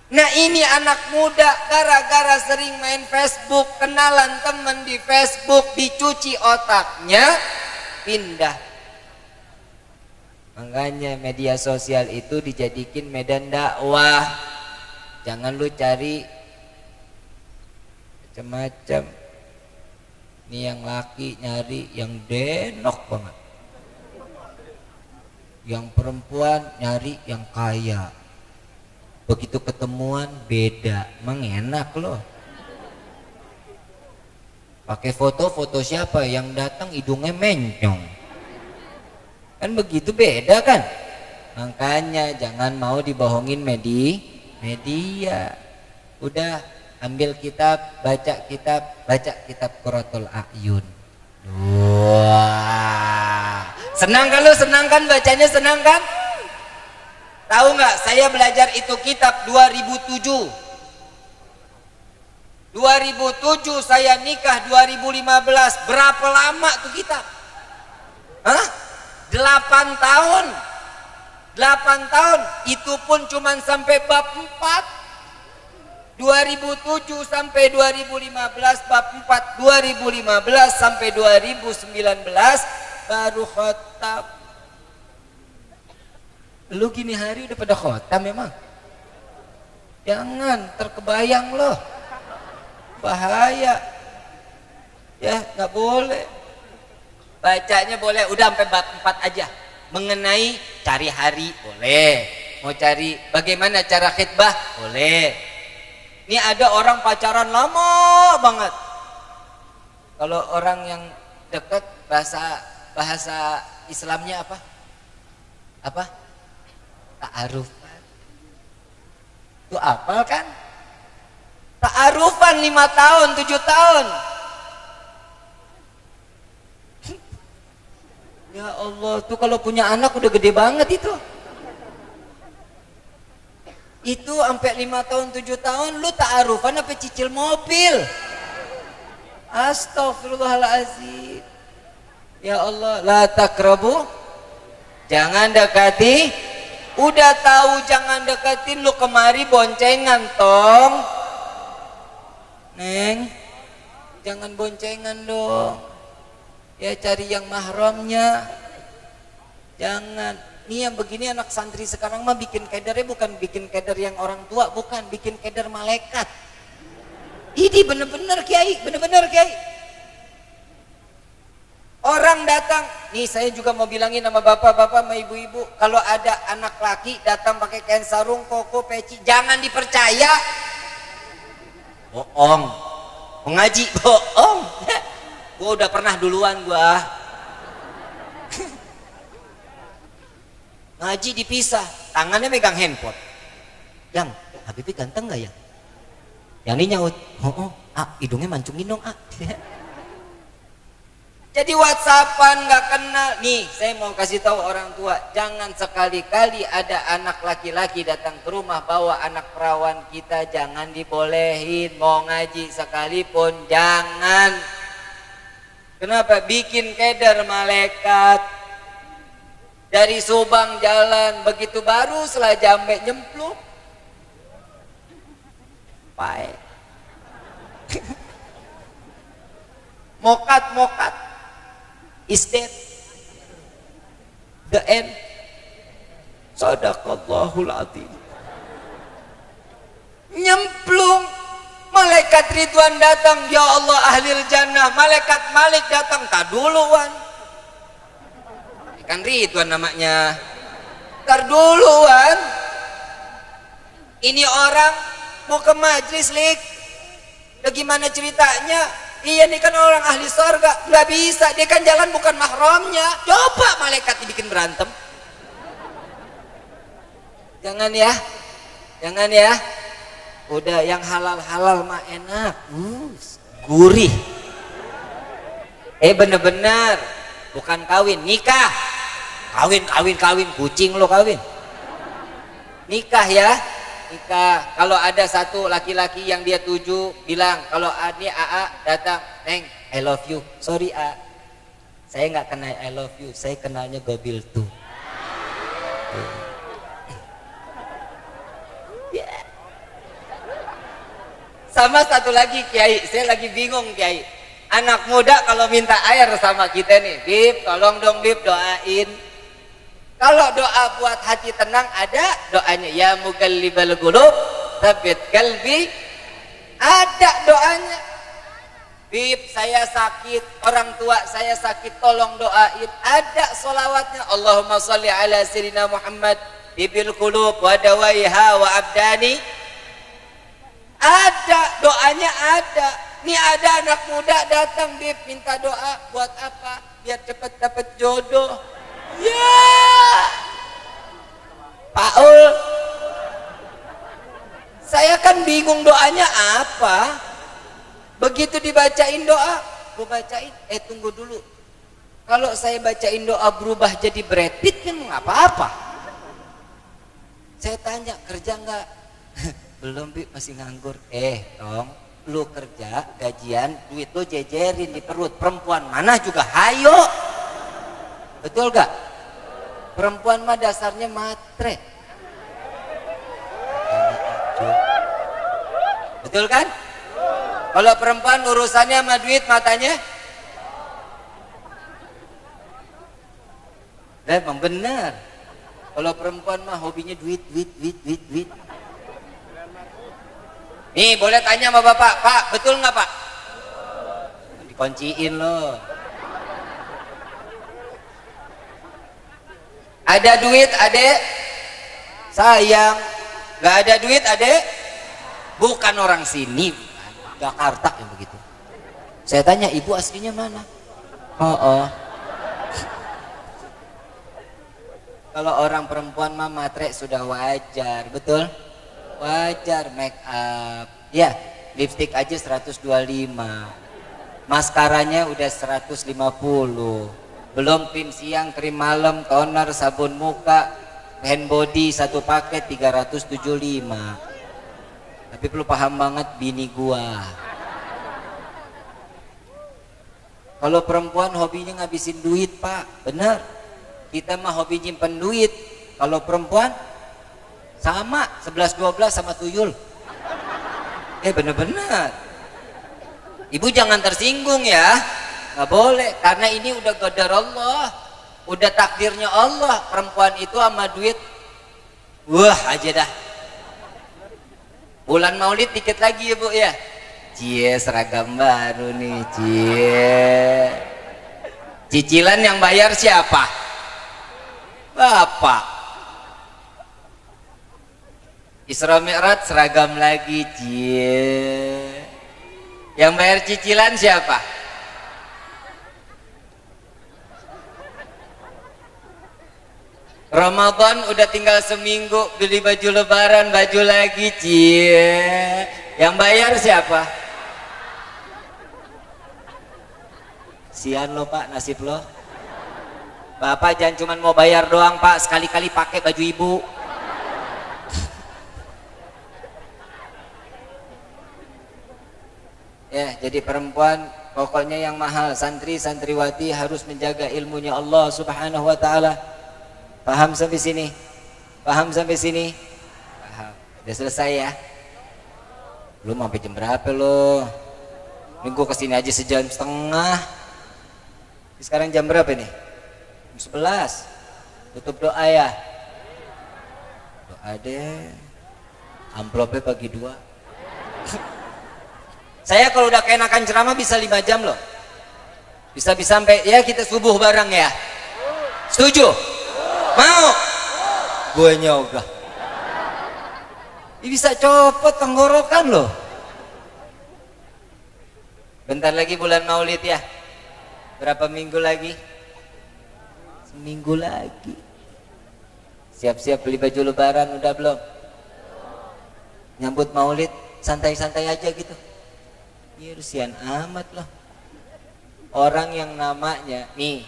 Nah ini anak muda gara-gara sering main Facebook, kenalan temen di Facebook, dicuci otaknya, pindah. Makanya media sosial itu dijadikan medan dakwah. Jangan lu cari macam-macam. Ini yang laki nyari yang denok banget. Yang perempuan nyari yang kaya. Begitu ketemuan beda. Emang enak loh. Pakai foto siapa? Yang datang hidungnya menyong. Kan begitu beda kan? Makanya jangan mau dibohongin media. Udah ambil kitab, baca kitab Qurratul A'yun. Wah. Senang kan lu? Senang kan bacanya? Senang kan? Tahu nggak? Saya belajar itu kitab 2007. 2007 saya nikah 2015. Berapa lama tuh kitab? Hah? 8 tahun. 8 tahun. Itu pun cuman sampai bab 4. 2007 sampai 2015 bab 4. 2015 sampai 2019 baru khatam. Lu gini hari udah pada khatam memang? Jangan, terkebayang loh. Bahaya. Ya, nggak boleh. Bacanya boleh, udah sampai bab 4 aja. Mengenai cari hari boleh. Mau cari bagaimana cara khitbah boleh. Ini ada orang pacaran lama banget. Kalau orang yang dekat bahasa Islamnya apa? Apa? Ta'arufan. Itu apal kan? Ta'arufan 5 tahun, 7 tahun. Ya Allah, tuh kalau punya anak udah gede banget itu. Itu sampai 5 tahun, 7 tahun lu ta'arufan apa cicil mobil? Astaghfirullahaladzim. Ya Allah, la takrabu. Jangan dekati. Udah tahu jangan deketin, lu kemari boncengan tong. Neng, jangan boncengan dong. Ya cari yang mahramnya. Jangan. Nih yang begini anak santri sekarang mah bikin kedernya bukan bikin keder yang orang tua, bukan bikin keder malaikat. Ini bener-bener Kiai, bener-bener Kiai. Orang datang, nih saya juga mau bilangin sama bapak-bapak sama ibu-ibu, kalau ada anak laki datang pakai kain sarung, koko, peci, jangan dipercaya. Bohong. Mengaji bohong. Gua udah pernah duluan gua. Ngaji dipisah, tangannya megang handphone. Yang, Habibie ganteng gak ya? Yang ini nyaut, hidungnya mancungin dong, Jadi WhatsAppan nggak kenal. Nih, saya mau kasih tahu orang tua, jangan sekali-kali ada anak laki-laki datang ke rumah bawa anak perawan kita, jangan dibolehin. Mau ngaji sekalipun jangan. Kenapa? Bikin keder malaikat. Dari Subang jalan begitu baru setelah jambe nyemplung. Baik. Mokat. Is that the end? Sadaqallahul adzim. Nyemplung. Malaikat Ridwan datang, ya Allah ahlil jannah. Malaikat Malik datang, tak duluan. Kan Ridwan namanya. Tar duluan. Ini orang mau ke majlis lik. Bagaimana ceritanya? Iya nih kan orang ahli surga, nggak bisa, dia kan jalan bukan mahramnya. Coba malaikat dibikin berantem. Jangan ya, jangan ya. Udah yang halal-halal mah enak, gurih. Bener-bener, bukan kawin, nikah. Kawin, kucing lo kawin. Nikah ya. Nikah. Kalau ada satu laki-laki yang dia tuju, bilang kalau ini AA datang, Neng, I love you. Sorry A, saya nggak kenal I love you, saya kenalnya Gobil tuh. Yeah. Sama satu lagi Kiai, saya lagi bingung Kiai. Anak muda kalau minta air sama kita nih, Bib, tolong dong Bib doain. Kalau doa buat hati tenang ada doanya, ya muqallibal qulub tsabbit qalbi. Ada doanya. Bib, saya sakit, orang tua saya sakit, tolong doain. Ada solawatnya. Allahumma sholli ala sayyidina Muhammad ibil qulub wa dawaiha wa abdani. Ada, doanya ada. Nih ada anak muda datang, Bib, minta doa. Buat apa? Biar cepat dapat jodoh. Ya, Paul, saya kan bingung doanya apa. Begitu dibacain doa, gue bacain, tunggu dulu. Kalau saya bacain doa berubah jadi Brad Pitt kan nggak apa-apa. Saya tanya, kerja nggak? Belum, Bi, masih nganggur. Dong, lu kerja, gajian, duit lu jejerin di perut. Perempuan mana juga hayo. Betul gak? Perempuan mah dasarnya matre. Betul kan? Kalau perempuan urusannya sama duit, matanya memang benar. Kalau perempuan mah hobinya duit. Nih boleh tanya sama bapak, Pak, betul nggak Pak? Dikunciin loh. Ada duit adek, sayang. Nggak ada duit adek, bukan orang sini, Jakarta yang begitu. Saya tanya, ibu aslinya mana? Oh. Kalau orang perempuan mah matre sudah wajar, betul? Wajar, make up. Ya, lipstick aja 125. Maskaranya udah 150. Belum krim siang, krim malam, toner, sabun muka, hand body satu paket 375. Tapi perlu paham banget bini gua. Kalau perempuan hobinya ngabisin duit, Pak, bener. Kita mah hobi nyimpen duit. Kalau perempuan sama 11-12 sama tuyul. Bener-bener. Ibu jangan tersinggung ya. Nggak boleh, karena ini udah qadar Allah, udah takdirnya Allah. Perempuan itu sama duit, wah aja dah. Bulan Maulid dikit lagi ya Bu ya. Cie, seragam baru nih, cie. Cicilan yang bayar siapa? Bapak. Isra Mi'raj seragam lagi, cie. Yang bayar cicilan siapa? Ramadan udah tinggal seminggu, beli baju lebaran, baju lagi, cie. Yang bayar siapa? Sian lo Pak, nasib lo. Bapak jangan cuma mau bayar doang Pak, sekali-kali pakai baju ibu. Ya, jadi perempuan pokoknya yang mahal, santri santriwati harus menjaga ilmunya Allah Subhanahu wa taala. Paham sampai sini? Paham sampai sini? Paham. Udah selesai ya? Belum sampai jam berapa lo? Ini gue kesini aja sejam setengah. Sekarang jam berapa nih? Jam 11. Tutup doa ya. Doa deh. Amplopnya bagi 2. Saya kalau udah keenakan ceramah bisa 5 jam loh. Bisa sampai ya kita subuh bareng ya. Setuju? Mau? Gue nyogah. Ini bisa copot tenggorokan loh. Bentar lagi bulan Maulid ya. Berapa minggu lagi? Seminggu lagi. Siap-siap beli baju lebaran udah belum? Nyambut Maulid santai-santai aja gitu. Iya, rusian amat loh. Orang yang namanya nih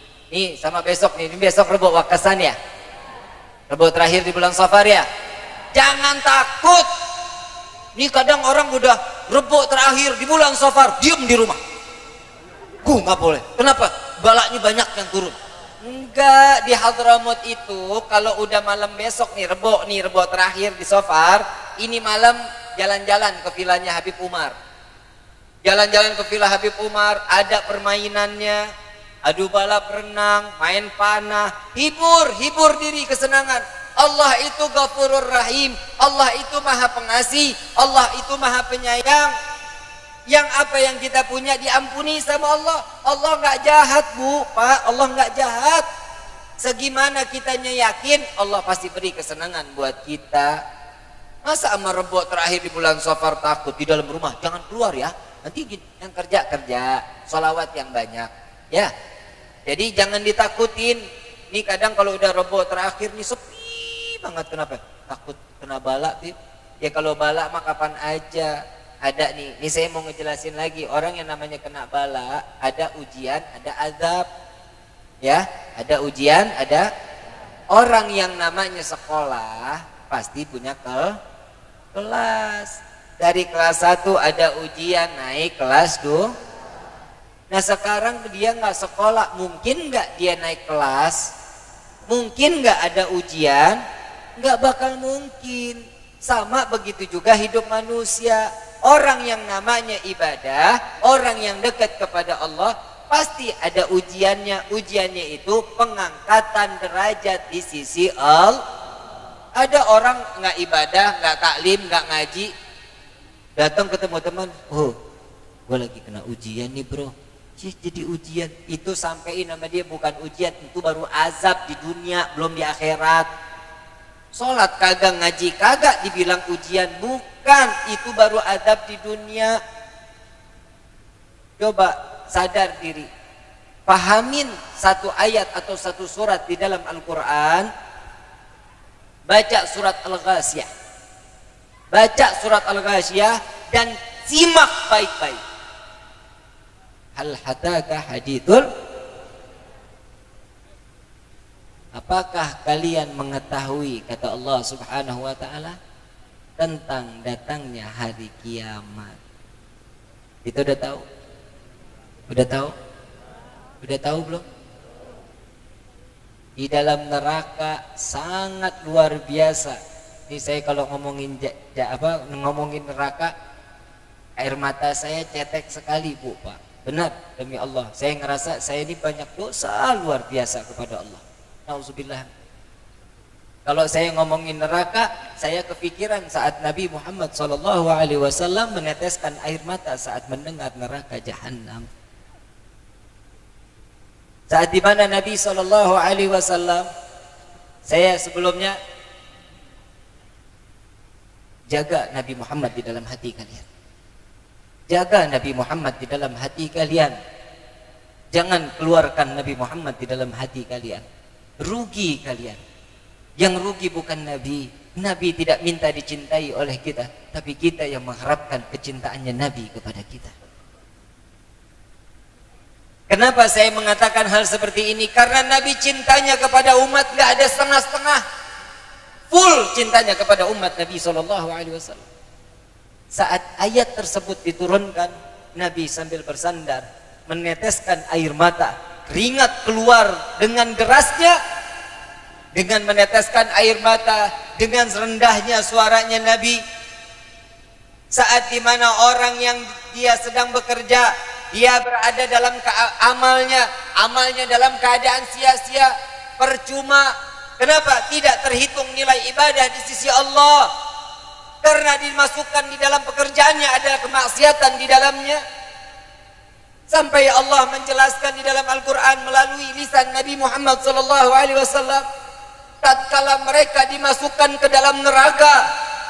sama besok nih, ini besok Rebo Wakasan ya. Rebo terakhir di bulan Safar ya. Jangan takut. Nih kadang orang udah Rebo terakhir di bulan Safar, diem di rumah. Nggak boleh. Kenapa? Balaknya banyak yang turun. Enggak, di Hadramut itu kalau udah malam besok nih Rebo terakhir di Safar, ini malam jalan-jalan ke vilanya Habib Umar. Jalan-jalan ke villa Habib Umar, ada permainannya, adu balap renang, main panah, hibur diri, kesenangan. Allah itu Ghafurur Rahim, Allah itu Maha Pengasih, Allah itu Maha Penyayang. Yang apa yang kita punya diampuni sama Allah. Allah nggak jahat, Bu, Pak. Allah nggak jahat. Segimana kitanya yakin, Allah pasti beri kesenangan buat kita. Masa sama rebo terakhir di bulan Safar takut di dalam rumah, jangan keluar ya. Nanti yang kerja, sholawat yang banyak. Ya, jadi jangan ditakutin. Nih kadang kalau udah rebo terakhir nih sepi banget, kenapa? Takut kena bala, Bib. Ya kalau bala mah kapan aja. Ada nih saya mau ngejelasin lagi. Orang yang namanya kena bala, ada ujian, ada azab. Ya, ada ujian, ada orang yang namanya sekolah pasti punya kelas. Dari kelas 1 ada ujian, naik kelas 2. Nah sekarang dia nggak sekolah, mungkin nggak dia naik kelas? Mungkin nggak ada ujian? Nggak bakal mungkin. Sama begitu juga hidup manusia. Orang yang namanya ibadah, orang yang dekat kepada Allah, pasti ada ujiannya. Ujiannya itu pengangkatan derajat di sisi Allah. Ada orang nggak ibadah, nggak taklim, nggak ngaji, datang ketemu teman, oh, gue lagi kena ujian nih bro. Jadi ujian itu sampein nama dia bukan ujian, itu baru azab di dunia, belum di akhirat. Sholat kagak, ngaji kagak, dibilang ujian, bukan, itu baru azab di dunia. Coba sadar diri, pahamin satu ayat atau satu surat di dalam Al-Quran. Baca surat Al-Ghasyiyah, baca surat Al-Ghasyiyah dan simak baik-baik. Hal hataka hadithul, apakah kalian mengetahui, kata Allah Subhanahu wa ta'ala, tentang datangnya hari kiamat? Itu udah tahu? Udah tahu? Udah tahu belum? Di dalam neraka sangat luar biasa. Ini saya kalau ngomongin ngomongin neraka, air mata saya cetek sekali, Bu, Pak. Benar, demi Allah. Saya ngerasa saya ini banyak dosa luar biasa kepada Allah. Nauzubillah. Kalau saya ngomongin neraka, saya kepikiran saat Nabi Muhammad SAW meneteskan air mata saat mendengar neraka Jahannam. Saat di mana Nabi SAW, saya sebelumnya jaga Nabi Muhammad di dalam hati kalian. Jaga Nabi Muhammad di dalam hati kalian. Jangan keluarkan Nabi Muhammad di dalam hati kalian. Rugi kalian. Yang rugi bukan Nabi. Nabi tidak minta dicintai oleh kita, tapi kita yang mengharapkan kecintaannya Nabi kepada kita. Kenapa saya mengatakan hal seperti ini? Karena Nabi cintanya kepada umat gak ada setengah-setengah. Full cintanya kepada umat Nabi SAW. Saat ayat tersebut diturunkan, Nabi sambil bersandar meneteskan air mata, keringat keluar dengan derasnya. Dengan meneteskan air mata, dengan rendahnya suaranya Nabi. Saat dimana orang yang dia sedang bekerja, dia berada dalam amalnya dalam keadaan sia-sia, percuma. Kenapa? Tidak terhitung nilai ibadah di sisi Allah. Karena dimasukkan di dalam pekerjaannya ada kemaksiatan di dalamnya. Sampai Allah menjelaskan di dalam Al-Quran melalui lisan Nabi Muhammad SAW. Tatkala mereka dimasukkan ke dalam neraka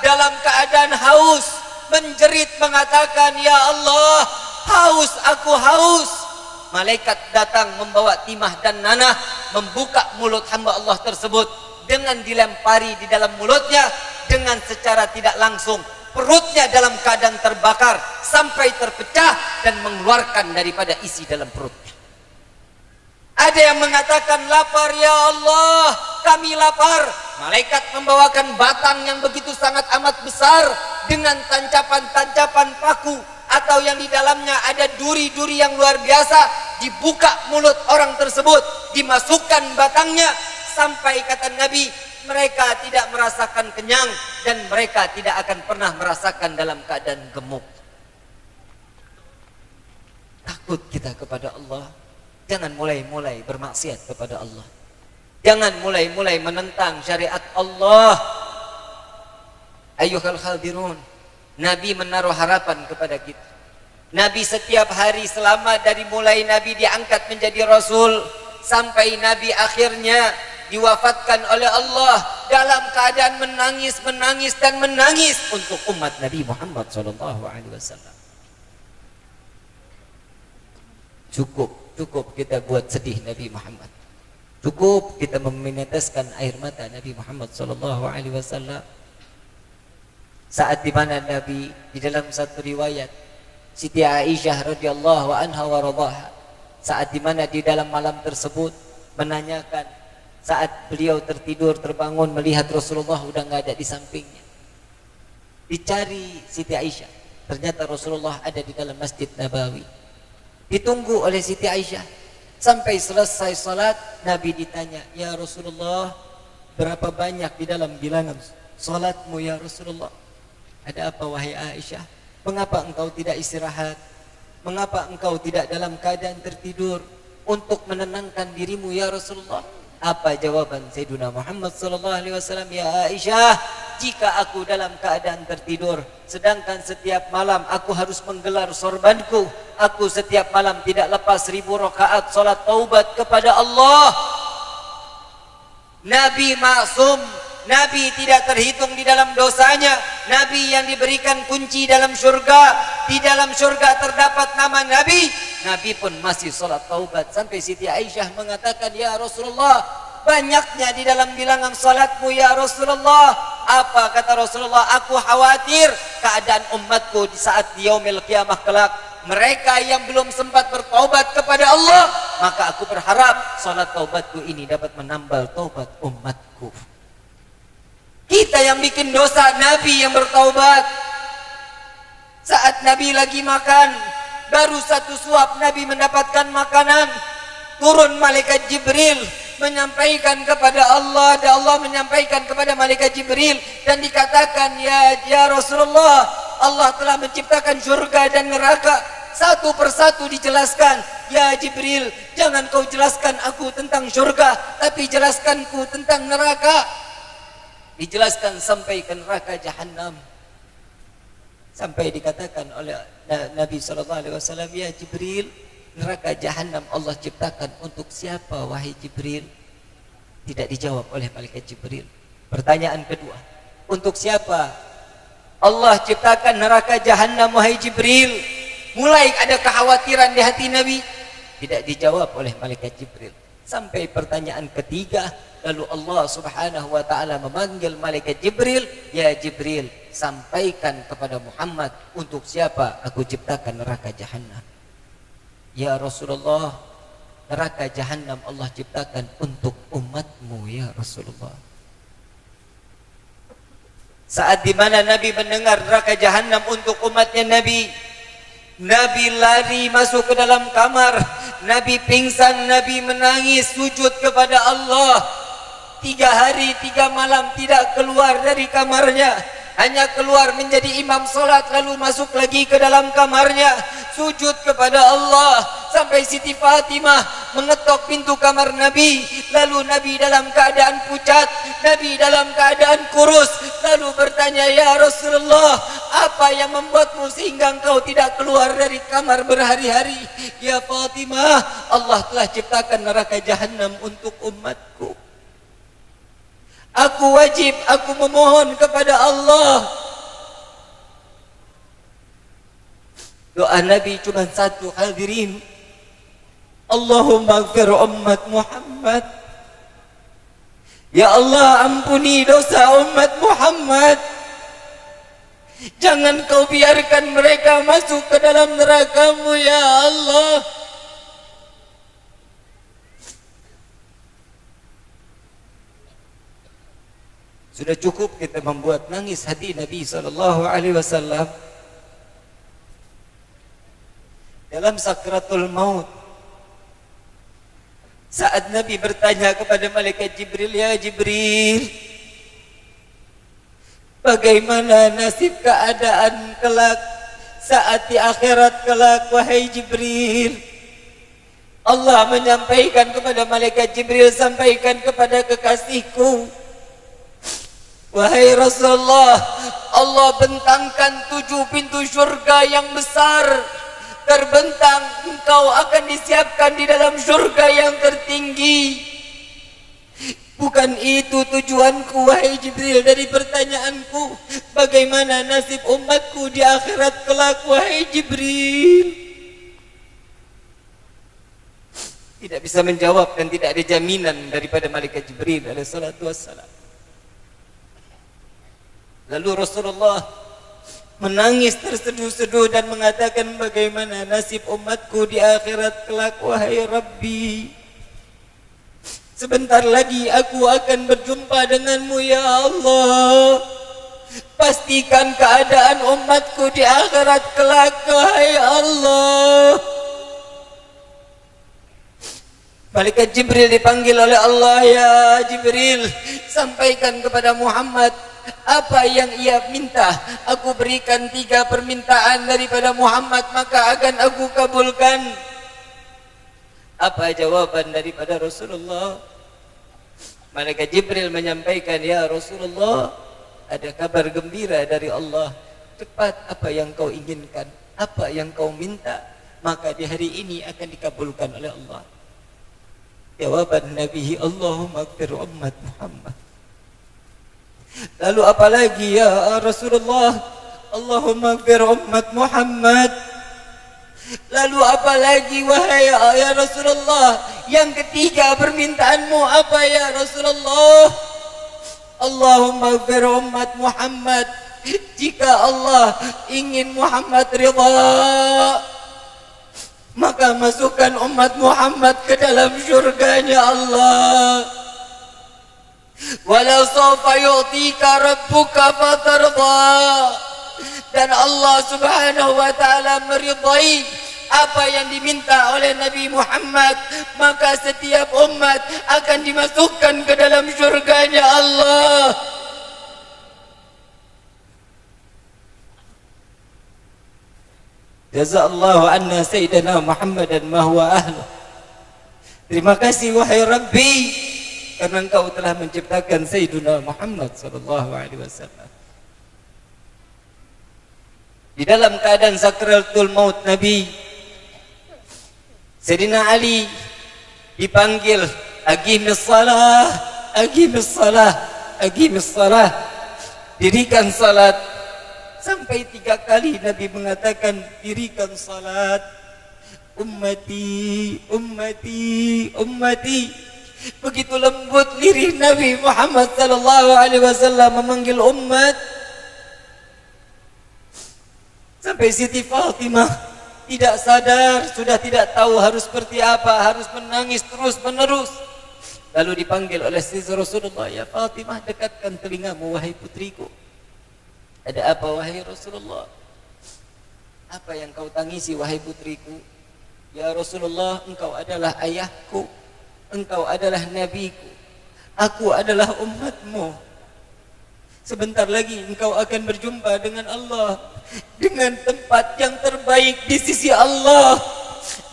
dalam keadaan haus, menjerit mengatakan, ya Allah, haus, aku haus. Malaikat datang membawa timah dan nanah, membuka mulut hamba Allah tersebut. Dengan dilempari di dalam mulutnya, dengan secara tidak langsung perutnya dalam keadaan terbakar sampai terpecah dan mengeluarkan daripada isi dalam perutnya. Ada yang mengatakan lapar, ya Allah, kami lapar. Malaikat membawakan batang yang begitu sangat amat besar dengan tancapan-tancapan paku atau yang di dalamnya ada duri-duri yang luar biasa. Dibuka mulut orang tersebut, dimasukkan batangnya, sampai kata Nabi, mereka tidak merasakan kenyang dan mereka tidak akan pernah merasakan dalam keadaan gemuk. Takut kita kepada Allah. Jangan mulai-mulai bermaksiat kepada Allah. Jangan mulai-mulai menentang syariat Allah. Ayyuhal khadirun, Nabi menaruh harapan kepada kita. Nabi setiap hari selama dari mulai Nabi diangkat menjadi Rasul sampai Nabi akhirnya diwafatkan oleh Allah dalam keadaan menangis dan menangis untuk umat Nabi Muhammad SAW. Cukup kita buat sedih Nabi Muhammad. Cukup kita meneteskan air mata Nabi Muhammad SAW. Saat di mana Nabi di dalam satu riwayat Siti Aisyah radhiyallahu anha wa radhaha, saat di mana di dalam malam tersebut menanyakan saat beliau tertidur terbangun melihat Rasulullah udah nggak ada di sampingnya. Dicari Siti Aisyah, ternyata Rasulullah ada di dalam Masjid Nabawi. Ditunggu oleh Siti Aisyah sampai selesai salat. Nabi ditanya, "Ya Rasulullah, berapa banyak di dalam bilangan salatmu ya Rasulullah?" "Ada apa wahai Aisyah? Mengapa engkau tidak istirahat? Mengapa engkau tidak dalam keadaan tertidur untuk menenangkan dirimu ya Rasulullah?" Apa jawaban Sayyidina Muhammad SAW? "Ya Aisyah, jika aku dalam keadaan tertidur, sedangkan setiap malam aku harus menggelar sorbanku, aku setiap malam tidak lepas 1000 rakaat salat taubat kepada Allah." Nabi maksum, Nabi tidak terhitung di dalam dosanya. Nabi yang diberikan kunci dalam surga. Di dalam surga terdapat nama Nabi. Nabi pun masih salat taubat. Sampai Siti Aisyah mengatakan, "Ya Rasulullah, banyaknya di dalam bilangan salatmu ya Rasulullah." Apa kata Rasulullah? "Aku khawatir keadaan umatku di saat di yaumil qiyamah kelak, mereka yang belum sempat bertaubat kepada Allah, maka aku berharap salat taubatku ini dapat menambal taubat umatku." Kita yang bikin dosa, Nabi yang bertaubat. Saat Nabi lagi makan, baru satu suap Nabi mendapatkan makanan, turun malaikat Jibril menyampaikan kepada Allah, dan Allah menyampaikan kepada malaikat Jibril dan dikatakan, ya Rasulullah, Allah telah menciptakan surga dan neraka. Satu persatu dijelaskan. "Ya Jibril, jangan kau jelaskan aku tentang surga, tapi jelaskanku tentang neraka." Dijelaskan sampai ke neraka Jahannam. Sampai dikatakan oleh Nabi SAW, "Ya Jibril, neraka Jahannam Allah ciptakan untuk siapa wahai Jibril?" Tidak dijawab oleh malaikat Jibril. Pertanyaan kedua, untuk siapa Allah ciptakan neraka Jahannam wahai Jibril? Mulai ada kekhawatiran di hati Nabi. Tidak dijawab oleh malaikat Jibril. Sampai pertanyaan ketiga, lalu Allah Subhanahu wa ta'ala memanggil malaikat Jibril, "Ya Jibril, sampaikan kepada Muhammad untuk siapa aku ciptakan neraka Jahannam." "Ya Rasulullah, neraka Jahannam Allah ciptakan untuk umatmu ya Rasulullah." Saat dimana Nabi mendengar neraka Jahannam untuk umatnya Nabi lari masuk ke dalam kamar. Nabi pingsan, Nabi menangis, sujud kepada Allah. 3 hari 3 malam tidak keluar dari kamarnya. Hanya keluar menjadi imam solat, lalu masuk lagi ke dalam kamarnya, sujud kepada Allah. Sampai Siti Fatimah mengetok pintu kamar Nabi. Lalu Nabi dalam keadaan pucat, Nabi dalam keadaan kurus. Lalu bertanya, "Ya Rasulullah, apa yang membuatmu sehingga engkau tidak keluar dari kamar berhari-hari?" "Ya Fatimah, Allah telah ciptakan neraka Jahannam untuk umatku. Aku memohon kepada Allah." Doa Nabi cuma satu, hadirin. Allahumma ighfir ummat Muhammad. Ya Allah, ampuni dosa umat Muhammad. Jangan kau biarkan mereka masuk ke dalam neraka-Mu ya Allah. Sudah cukup kita membuat nangis hati Nabi SAW dalam sakratul maut. Saat Nabi bertanya kepada malaikat Jibril, "Ya Jibril, bagaimana nasib keadaan kelak saat di akhirat kelak wahai Jibril?" Allah menyampaikan kepada malaikat Jibril, "Sampaikan kepada kekasihku, wahai Rasulullah, Allah bentangkan 7 pintu surga yang besar. terbentang, engkau akan disiapkan di dalam surga yang tertinggi. Bukan itu tujuanku wahai Jibril dari pertanyaanku. Bagaimana nasib umatku di akhirat kelak wahai Jibril? Tidak bisa menjawab dan tidak ada jaminan daripada malaikat Jibril alaihi salatu wassalam. Lalu Rasulullah menangis terseduh-seduh dan mengatakan, bagaimana nasib umatku di akhirat kelak wahai Rabbi? Sebentar lagi aku akan berjumpa denganmu ya Allah. Pastikan keadaan umatku di akhirat kelak wahai Allah. Malaikat Jibril dipanggil oleh Allah, ya Jibril, sampaikan kepada Muhammad apa yang ia minta. Aku berikan 3 permintaan daripada Muhammad, maka akan aku kabulkan. Apa jawaban daripada Rasulullah? Malaikat Jibril menyampaikan, ya Rasulullah, ada kabar gembira dari Allah. Cepat apa yang kau inginkan, apa yang kau minta, maka di hari ini akan dikabulkan oleh Allah. Jawaban Nabi, Allahumma ighfir ummat Muhammad. Lalu apalagi ya Rasulullah? Allahumma ighfir ummat Muhammad. Lalu apalagi wahai ya Rasulullah? Yang ketiga permintaanmu apa ya Rasulullah? Allahumma ighfir ummat Muhammad. Jika Allah ingin Muhammad ridha, maka masukkan umat Muhammad ke dalam syurganya Allah. Wala sawfa yu'tika rabbuka fatarda. Dan Allah subhanahu wa ta'ala meridai apa yang diminta oleh Nabi Muhammad, maka setiap umat akan dimasukkan ke dalam syurganya Allah. Jazallahu anna sayyidina Muhammadan ma huwa ahlu. Terima kasih wahai Rabbi, karena engkau telah menciptakan Sayyidina Muhammad sallallahu alaihi wasallam. Di dalam keadaan sakratul maut Nabi, Sayyidina Ali dipanggil, aqimis salah, aqimis salah, aqimis salah, dirikan salat. Sampai 3 kali Nabi mengatakan, dirikan salat. Ummati, ummati, ummati. Begitu lembut lirih Nabi Muhammad sallallahu alaihi wasallam memanggil umat. Sampai Siti Fatimah tidak sadar, sudah tidak tahu harus seperti apa, harus menangis terus menerus. Lalu dipanggil oleh Rasulullah, ya Fatimah, dekatkan telingamu wahai putriku. Ada apa wahai Rasulullah? Apa yang kau tangisi wahai putriku? Ya Rasulullah, engkau adalah ayahku, engkau adalah nabiku, aku adalah umatmu. Sebentar lagi engkau akan berjumpa dengan Allah, dengan tempat yang terbaik di sisi Allah.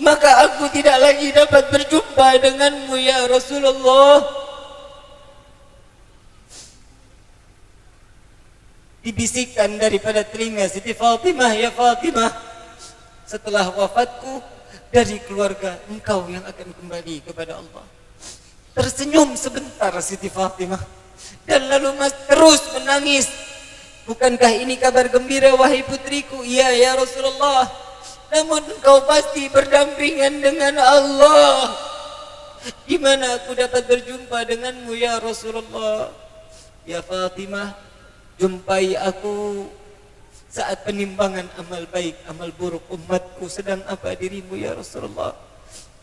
Maka aku tidak lagi dapat berjumpa denganmu ya Rasulullah. Dibisikkan daripada telinga Siti Fatimah, ya Fatimah, setelah wafatku dari keluarga engkau yang akan kembali kepada Allah. Tersenyum sebentar Siti Fatimah, dan lalu terus menangis. Bukankah ini kabar gembira wahai putriku? Iya ya Rasulullah. Namun engkau pasti berdampingan dengan Allah. Di mana aku dapat berjumpa denganmu ya Rasulullah? Ya Fatimah, jumpai aku saat penimbangan amal baik, amal buruk umatku. Sedang apa dirimu ya Rasulullah?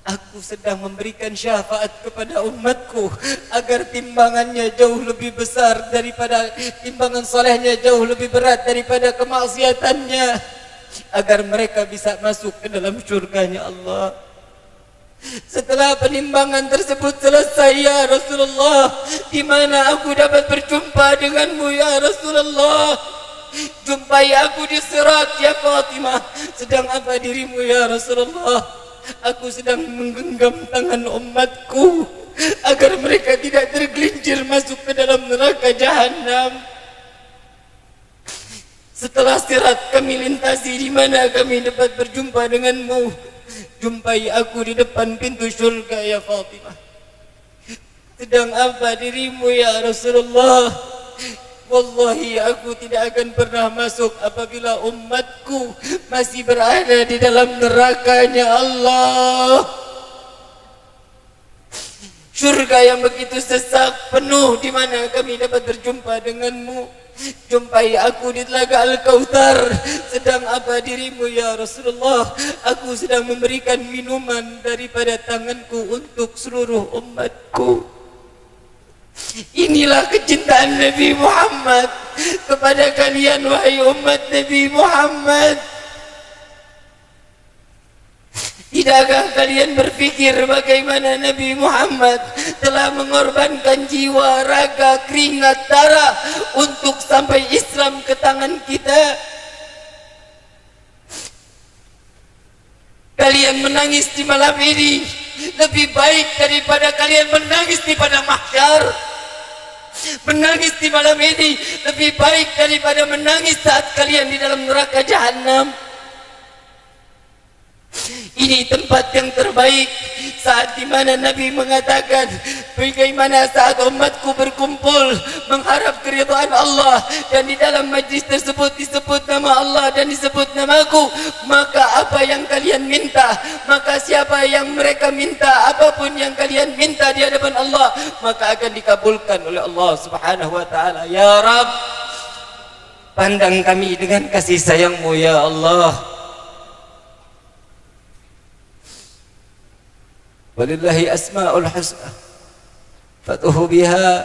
Aku sedang memberikan syafaat kepada umatku agar timbangannya jauh lebih besar daripada timbangan solehnya, jauh lebih berat daripada kemaksiatannya, agar mereka bisa masuk ke dalam syurganya Allah. Setelah penimbangan tersebut selesai ya Rasulullah, di mana aku dapat berjumpa denganmu ya Rasulullah? Jumpai aku di sirat ya Fatimah. Sedang apa dirimu ya Rasulullah? Aku sedang menggenggam tangan umatku agar mereka tidak tergelincir masuk ke dalam neraka jahanam. Setelah sirat kami lintasi, di mana kami dapat berjumpa denganmu. Jumpai aku di depan pintu syurga ya Fatimah. Sedang apa dirimu ya Rasulullah? Wallahi aku tidak akan pernah masuk apabila umatku masih berada di dalam nerakanya Allah. Syurga yang begitu sesak penuh, di mana kami dapat berjumpa denganmu. Jumpai aku di telaga Al-Kautsar. Sedang apa dirimu ya Rasulullah? Aku sedang memberikan minuman daripada tanganku untuk seluruh umatku. Inilah kecintaan Nabi Muhammad kepada kalian wahai umat Nabi Muhammad. Tidakkah kalian berpikir bagaimana Nabi Muhammad telah mengorbankan jiwa, raga, keringat, darah untuk sampai Islam ke tangan kita? Kalian menangis di malam ini lebih baik daripada kalian menangis di padang mahsyar. Menangis di malam ini lebih baik daripada menangis saat kalian di dalam neraka jahanam. Ini tempat yang terbaik, saat dimana Nabi mengatakan bagaimana saat umatku berkumpul mengharap keridhaan Allah, dan di dalam majlis tersebut disebut nama Allah dan disebut namaku, maka apa yang kalian minta, maka siapa yang mereka minta, apapun yang kalian minta di hadapan Allah, maka akan dikabulkan oleh Allah Subhanahu wa taala. Ya Rabb, pandang kami dengan kasih sayang-Mu ya Allah. Walillahi asma'ul husna fatuhu biha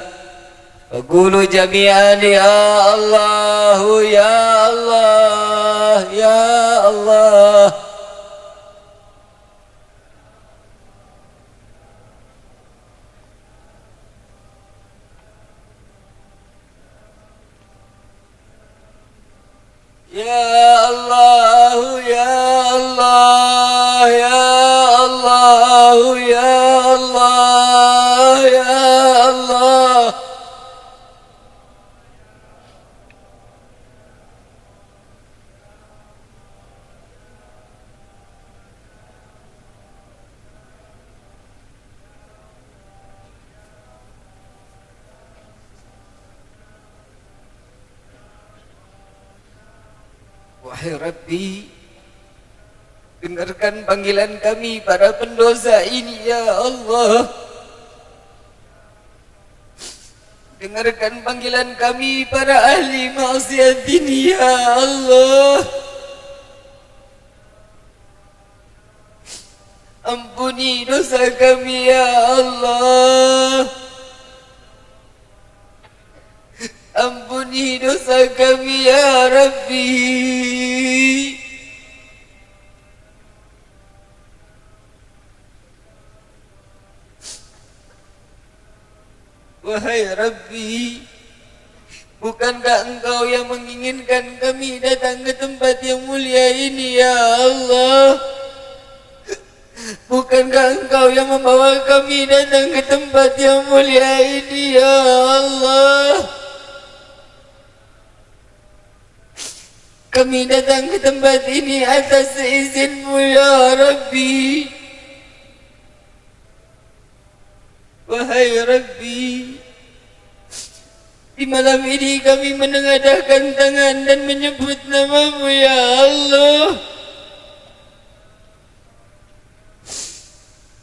faqulu jami'an ya Allah ya Allah ya Allah. Ya Allah ya Allah ya Allah ya Allah ya Allah. Wahai Rabbi, dengarkan panggilan kami para pendosa ini ya Allah. Dengarkan panggilan kami para ahli maksiat ini ya Allah. Ampuni dosa kami ya Allah. Ampuni dosa kami ya Rabbi. Wahai Rabbi, bukankah Engkau yang menginginkan kami datang ke tempat yang mulia ini ya Allah? Bukankah Engkau yang membawa kami datang ke tempat yang mulia ini ya Allah? Kami datang ke tempat ini atas izin-Mu ya Rabbi. Wahai Rabbi, di malam ini kami menengadahkan tangan dan menyebut nama-Mu ya Allah.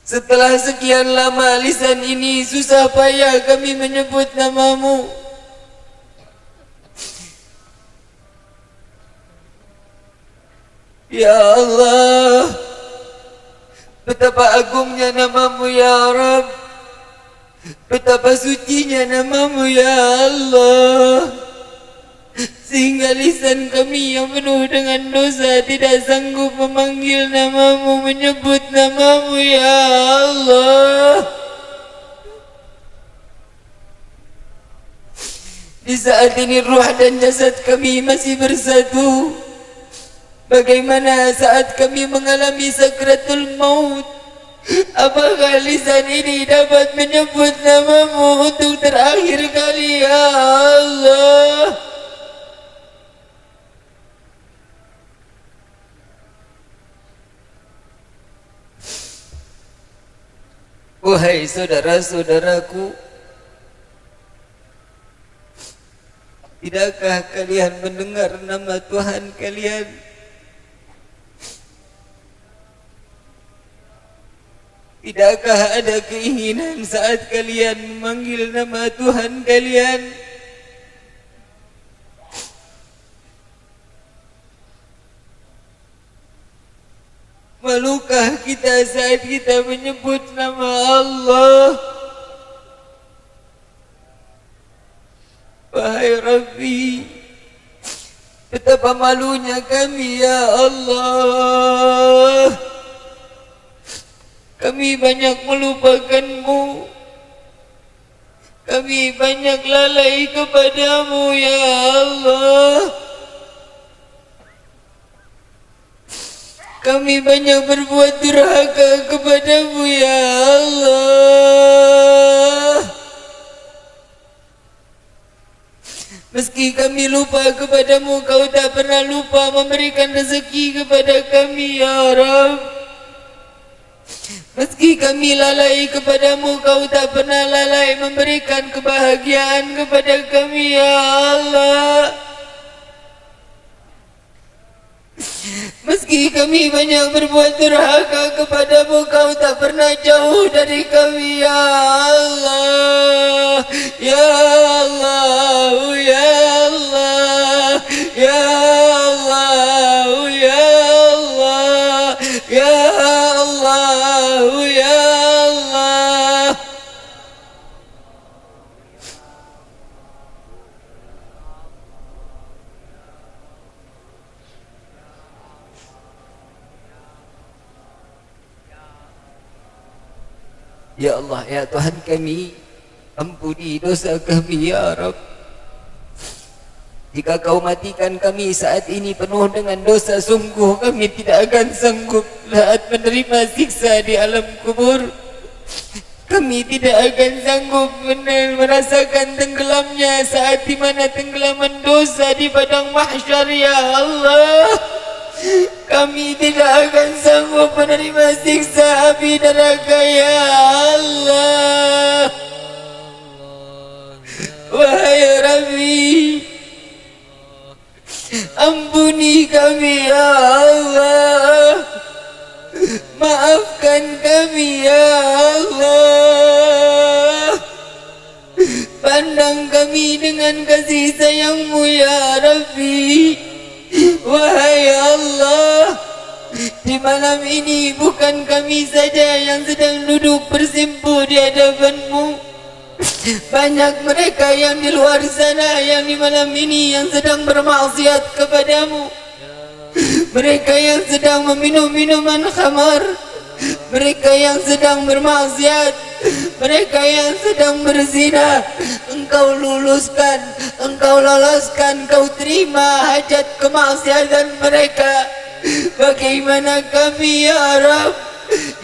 Setelah sekian lama lisan ini susah payah kami menyebut nama-Mu. Ya Allah, betapa agungnya nama-Mu ya Rabb, betapa sucinya nama-Mu ya Allah, sehingga lisan kami yang penuh dengan dosa tidak sanggup memanggil nama-Mu, menyebut nama-Mu ya Allah. Di saat ini ruh dan jasad kami masih bersatu. Bagaimana saat kami mengalami sakratul maut? Apakah lisan ini dapat menyebut nama-Mu untuk terakhir kali ya Allah? Wahai saudara-saudaraku, tidakkah kalian mendengar nama Tuhan kalian? Tidakkah ada keinginan saat kalian memanggil nama Tuhan kalian? Malukah kita saat kita menyebut nama Allah? Wahai Rabbi, betapa malunya kami ya Allah. Kami banyak melupakan-Mu. Kami banyak lalai kepada-Mu ya Allah. Kami banyak berbuat durhaka kepada-Mu ya Allah. Meski kami lupa kepada-Mu, Kau tak pernah lupa memberikan rezeki kepada kami ya Rabb. Meski kami lalai kepada-Mu, Kau tak pernah lalai memberikan kebahagiaan kepada kami ya Allah. Meski kami banyak berbuat durhaka kepada-Mu, Kau tak pernah jauh dari kami ya Allah. Ya Allah, ya Allah, ya Allah, ya Allah, ya Allah, ya Allah. Ya Allah, ya Tuhan kami, ampuni dosa kami ya Rabb. Jika Kau matikan kami saat ini penuh dengan dosa, sungguh kami tidak akan sanggup saat menerima siksa di alam kubur. Kami tidak akan sanggup merasakan tenggelamnya saat di mana tenggelaman dosa di padang mahsyar ya Allah. Kami tidak akan sanggup menerima siksa api neraka ya Allah. Wahai Rabbi, ampuni kami ya Allah. Maafkan kami ya Allah. Pandang kami dengan kasih sayang-Mu ya Rabbi. Wahai Allah, di malam ini bukan kami saja yang sedang duduk bersimpuh di hadapan-Mu. Banyak mereka yang di luar sana yang di malam ini yang sedang bermaksiat kepada-Mu. Mereka yang sedang meminum minuman khamar, mereka yang sedang bermaksiat, mereka yang sedang berzina. Engkau luluskan, Engkau loloskan, Kau terima hajat kemaksiatan mereka. Bagaimana kami ya Rabb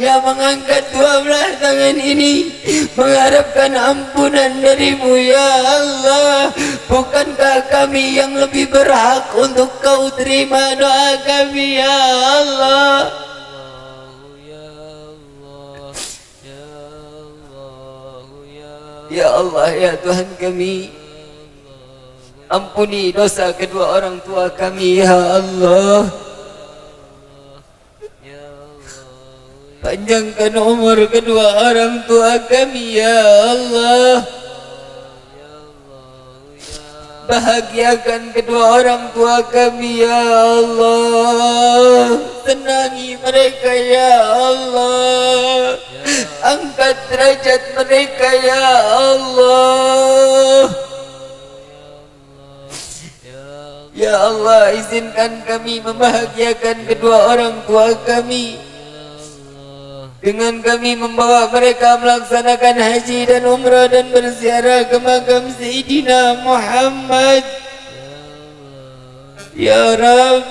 yang mengangkat 12 tangan ini mengharapkan ampunan dari-Mu ya Allah? Bukankah kami yang lebih berhak untuk Kau terima doa kami ya Allah? Ya Allah, ya Tuhan kami, ampuni dosa kedua orang tua kami ya Allah. Panjangkan umur kedua orang tua kami ya Allah. Bahagiakan kedua orang tua kami ya Allah. Senangi mereka ya Allah. Angkat derajat mereka ya Allah. Ya Allah, izinkan kami membahagiakan kedua orang tua kami dengan kami membawa mereka melaksanakan haji dan umrah dan berziarah ke makam Sayyidina Muhammad. Ya Rabb,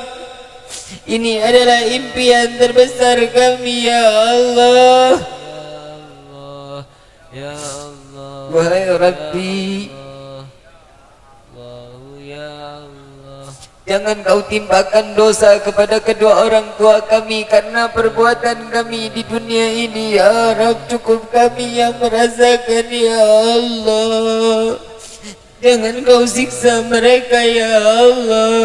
ini adalah impian terbesar kami ya Allah. Ya Allah, wahai Rabbi, Jangan kau timpakan dosa kepada kedua orang tua kami karena perbuatan kami di dunia ini. Ya Rabb, cukup kami yang merasakan, ya Allah. Jangan kau siksa mereka, ya Allah.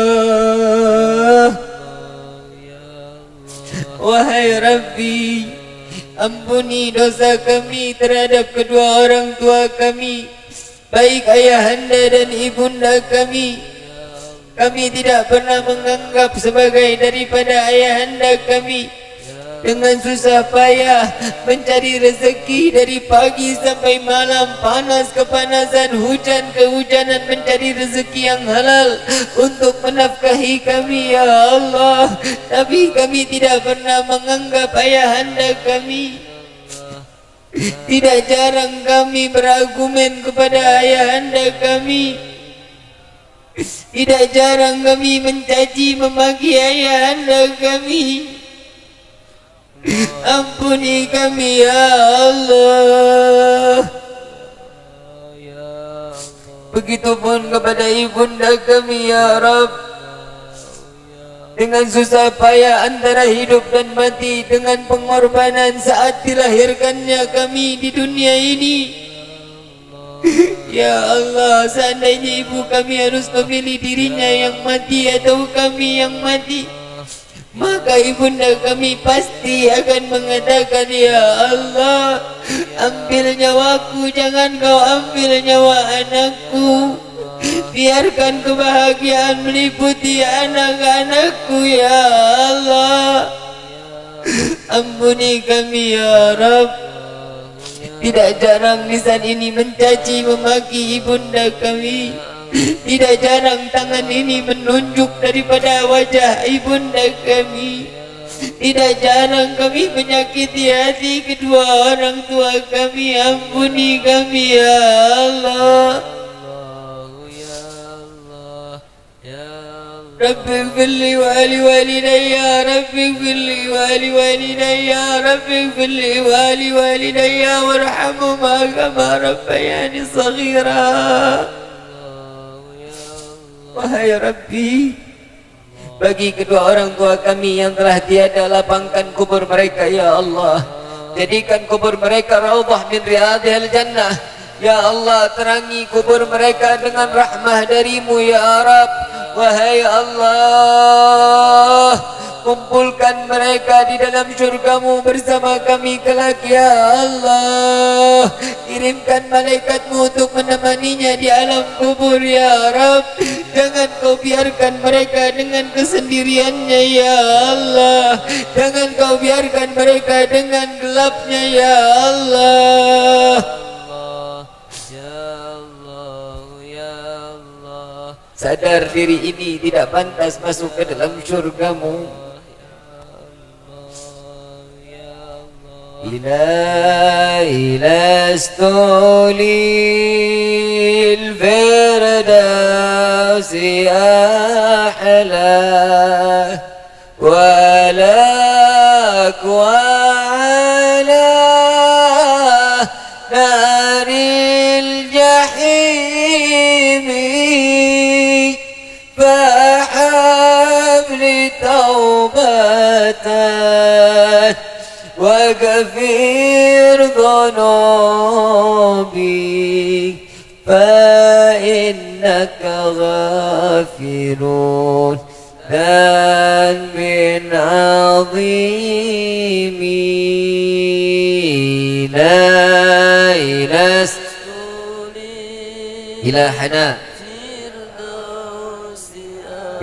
Wahai Rabbi, ampuni dosa kami terhadap kedua orang tua kami, baik ayahanda dan ibunda kami. Kami tidak pernah menganggap sebagai daripada ayahanda kami. Dengan susah payah mencari rezeki dari pagi sampai malam, panas kepanasan, hujan kehujanan, mencari rezeki yang halal untuk menafkahi kami, ya Allah. Tapi kami tidak pernah menganggap ayahanda kami. Tidak jarang kami berargumen kepada ayahanda kami. Tidak jarang kami mencaci memaki ayahanda kami. Ampuni kami, ya Allah. Begitupun kepada ibunda kami, ya Rabb. Dengan susah payah antara hidup dan mati, dengan pengorbanan saat dilahirkannya kami di dunia ini. Ya Allah, seandainya ibu kami harus memilih dirinya yang mati atau kami yang mati, maka ibunda kami pasti akan mengatakan, ya Allah, ambil nyawaku, jangan kau ambil nyawa anakku. Biarkan kebahagiaan meliputi anak-anakku, ya Allah. Ampuni kami, ya Rabb. Tidak jarang lisan ini mencaci memaki ibunda kami. Tidak jarang tangan ini menunjuk daripada wajah ibunda kami. Tidak jarang kami menyakiti hati kedua orang tua kami. Ampuni kami, ya Allah. Rabbi ighfirli wa li walidayya, Rabbi ighfirli wa li walidayya, Rabbi ighfirli wa li walidayya warhamhuma kama rabbayani shaghira. Wahai Rabbi, bagi kedua orang tua kami yang telah tiada, lapangkan kubur mereka, ya Allah. Jadikan kubur mereka raudhah min riyadhil jannah. Ya Allah, terangi kubur mereka dengan rahmah darimu, ya Rabb. Wahai Allah, kumpulkan mereka di dalam syurgamu bersama kami kelak, ya Allah. Kirimkan malaikatmu untuk menemaninya di alam kubur, ya Rabb. Jangan kau biarkan mereka dengan kesendiriannya, ya Allah. Jangan kau biarkan mereka dengan gelapnya, ya Allah. Sadar diri ini tidak pantas masuk ke dalam syurgamu. Ilahi lastu lil firdausi ahla walak wa ala naril jahimi فحبل توبة وكفر ذنوبي فإنك غافر ذنب عظيم لا إله إلا أنت.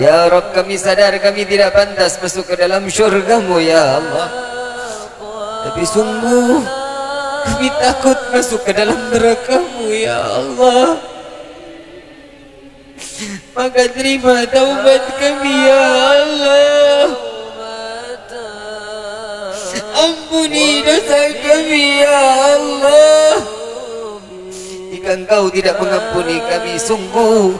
Ya Rabb, kami sadar kami tidak pantas masuk ke dalam syurgamu, ya Allah. Tapi sungguh kami takut masuk ke dalam nerakamu, ya Allah. Maka terima taubat kami, ya Allah. Ampuni dosa kami, ya Allah. Jika Engkau tidak mengampuni kami, sungguh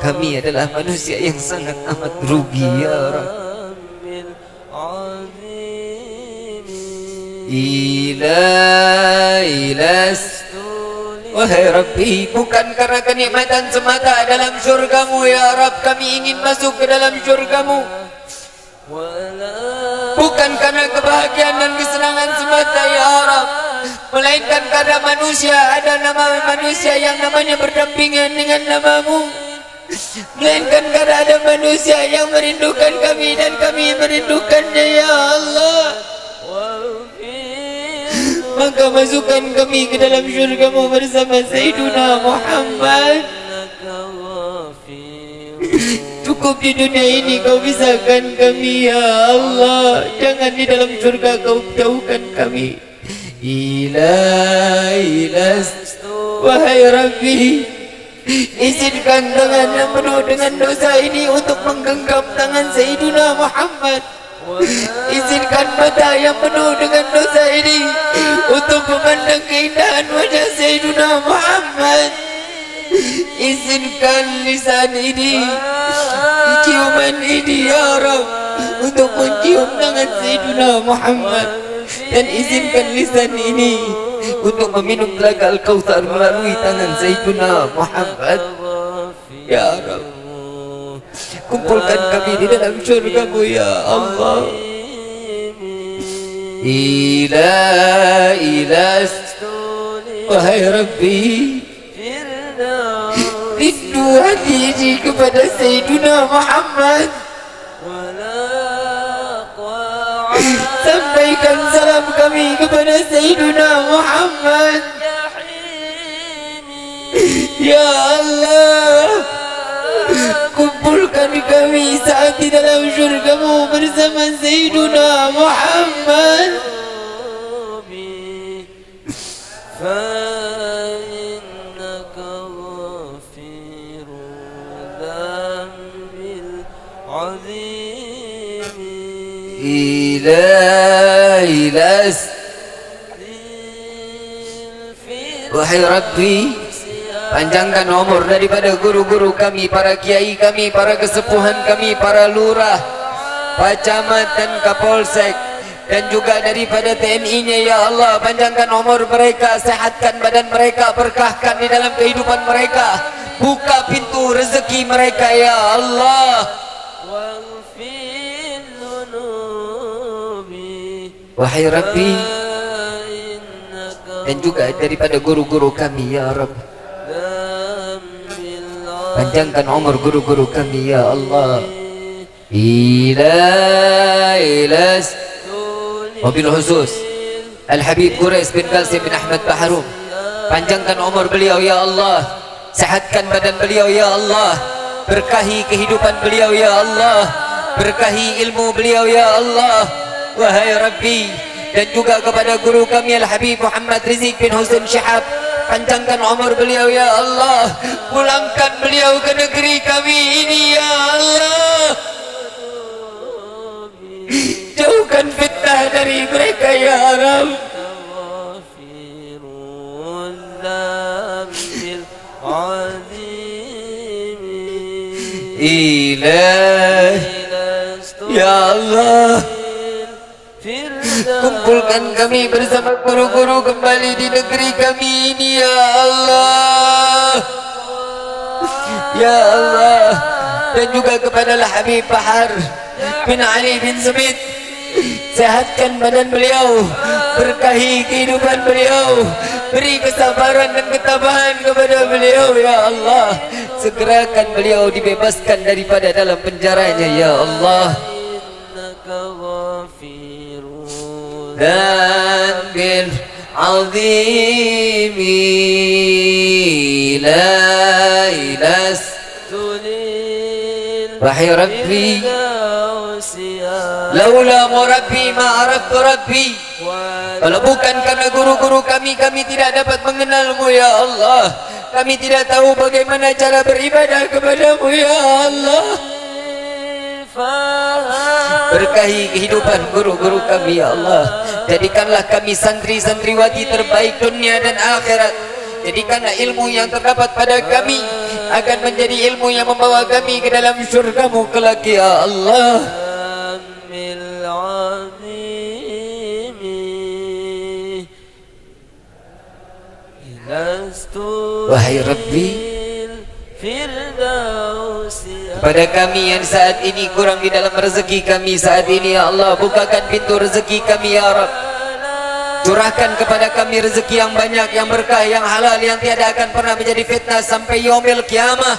kami adalah manusia yang sangat amat rugi, ya Rabb. Ilahi lastu Wahai Rabbi, bukan karena kenikmatan semata dalam syurgamu ya Rabb, kami ingin masuk ke dalam syurgamu. Bukan karena kebahagiaan dan kesenangan semata ya Rabb, melainkan karena manusia, ada nama manusia yang namanya berdampingan dengan namamu, melainkan karena ada manusia yang merindukan kami dan kami merindukannya ya Allah. Maka masukkan kami ke dalam syurgamu bersama Sayyiduna Muhammad. Cukup di dunia ini kau pisahkan kami ya Allah, jangan di dalam syurga kau jauhkan kami. Ilas, wahai Rabbi, izinkan tangan yang penuh dengan dosa ini untuk menggenggam tangan Sayyiduna Muhammad. Izinkan mata yang penuh dengan dosa ini untuk memandang keindahan wajah Sayyiduna Muhammad. Izinkan lisan ini, ciuman ini ya Rabb, untuk mencium tangan Sayyiduna Muhammad. Dan izinkan lisan ini untuk meminum telaga Al-Kautsar melalui tangan Sayyiduna Muhammad. Ya Rabb, kumpulkan kami di dalam syurgamu ya Allah. Ilas, wahai Rabbi, rindu hati ini kepada Sayyiduna Muhammad. Sampaikan salam kami kepada Sayyiduna Muhammad. Ya Allah, kumpulkan kami saat di dalam syurgamu bersama Sayyiduna Muhammad. Ilas, wahai Rabbi, panjangkan umur daripada guru-guru kami, para kiai kami, para kesepuhan kami, para lurah, Pak Camat dan Kapolsek, dan juga daripada TNI-nya ya Allah. Panjangkan umur mereka, sehatkan badan mereka, berkahkan di dalam kehidupan mereka, buka pintu rezeki mereka ya Allah. Wahai Rabbi, dan juga daripada guru-guru kami ya Rabb, panjangkan umur guru-guru kami ya Allah. Ilas, wabil khusus Al-Habib Quraish bin Qasim bin Ahmad Baharum, panjangkan umur beliau ya Allah, sehatkan badan beliau ya Allah, berkahi kehidupan beliau ya Allah, berkahi ilmu beliau ya Allah. Wahai Rabbi, dan juga kepada guru kami Al-Habib Muhammad Rizik bin Husain Syihab, panjangkan umur beliau ya Allah, pulangkan beliau ke negeri kami ini ya Allah. Jauhkan fitnah dari mereka ya Rabb. Ilah, ya Allah, kumpulkan kami bersama guru-guru kembali di negeri kami ini ya Allah. Ya Allah, dan juga kepada Al-Habib Bahar bin Ali bin Smith, sehatkan badan beliau, berkahi kehidupan beliau, beri kesabaran dan ketabahan kepada beliau ya Allah. Segerakan beliau dibebaskan daripada dalam penjaranya ya Allah. Dan bil azimi la ilas, wahai Rabbi, laula murabbi ma araftu Rabbi, kalau bukan karena guru-guru kami, kami tidak dapat mengenalmu ya Allah. Kami tidak tahu bagaimana cara beribadah kepadamu ya Allah. Berkahi kehidupan guru-guru kami ya Allah. Jadikanlah kami santri-santriwati terbaik dunia dan akhirat. Jadikanlah ilmu yang terdapat pada kami akan menjadi ilmu yang membawa kami ke dalam syurgamu kelak ya Allah. Wahai Rabbi, kepada kami yang saat ini kurang di dalam rezeki kami saat ini, ya Allah, bukakan pintu rezeki kami, ya Rabb. Curahkan kepada kami rezeki yang banyak, yang berkah, yang halal, yang tiada akan pernah menjadi fitnah sampai yaumil qiyamah.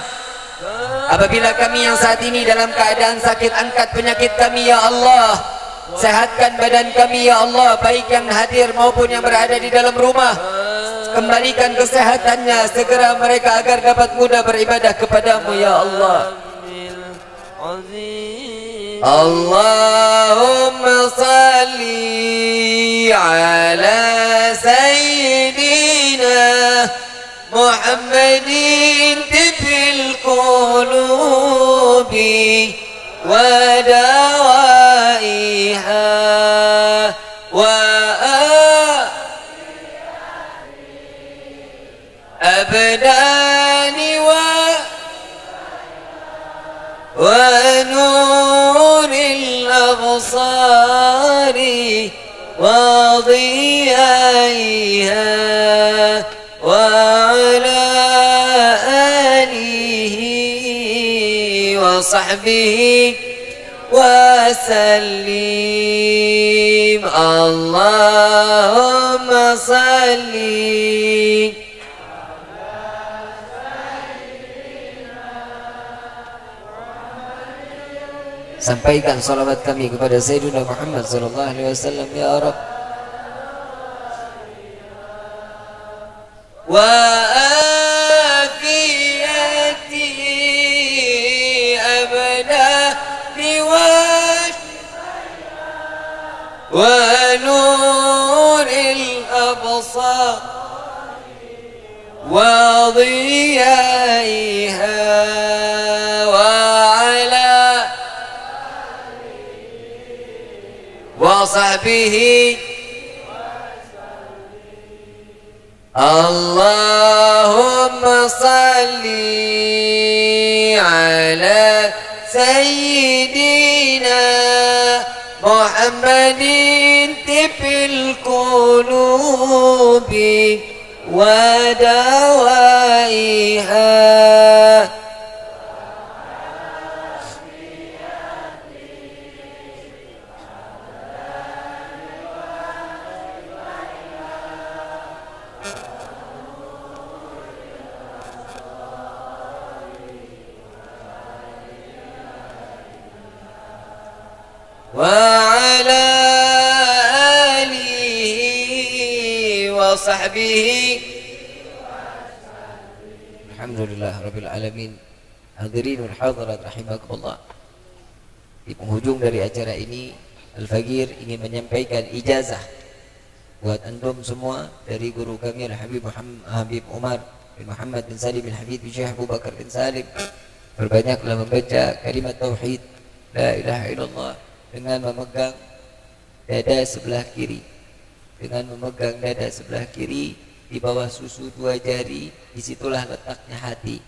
Apabila kami yang saat ini dalam keadaan sakit, angkat penyakit kami, ya Allah. Sehatkan badan kami, ya Allah, baik yang hadir maupun yang berada di dalam rumah. Kembalikan kesehatannya segera mereka agar dapat mudah beribadah kepadamu, ya Allah. Allahumma salli ala sayyidina Muhammadin tibil qulubi wa dawaiha wa abdani wa nuril absari wa dhiyaiha wa ala alihi wa sahbihi wa sallim. Allahumma salli. Sampaikan salawat kami kepada Sayyidina Muhammad sallallahu alaihi wasallam, ya Rabb. Wa afiyati abdani wa nuril absar wa dhiyaiha wa sahbihi. Allahumma salli ala sayyidina Muhammadin tibil qulubi wa dawaiha wa ala alihi wa sahbihi. Alhamdulillah Rabbil Alamin. Hadirin wal hadirat rahimakumullah. Di penghujung dari acara ini, Al-Faqir ingin menyampaikan ijazah buat antum semua dari guru kami Al-Habib Habib Umar bin Muhammad bin Salim bin Habib bin Syekh Abu Bakar bin Salim. Perbanyaklah membaca kalimat tauhid la ilaha illallah dengan memegang dada sebelah kiri. Dengan memegang dada sebelah kiri, di bawah susu 2 jari, disitulah letaknya hati.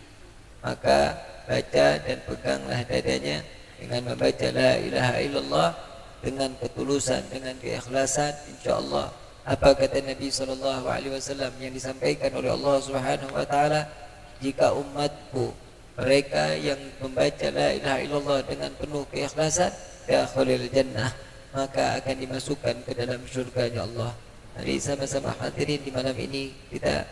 Maka baca dan peganglah dadanya dengan membaca la ilaha illallah dengan ketulusan, dengan keikhlasan. InsyaAllah apa kata Nabi SAW yang disampaikan oleh Allah Subhanahu Wa Taala, jika umatku mereka yang membaca la ilaha illallah dengan penuh keikhlasan, dakhulil jannah, maka akan dimasukkan ke dalam syurganya Allah. Mari sama-sama hadirin di malam ini kita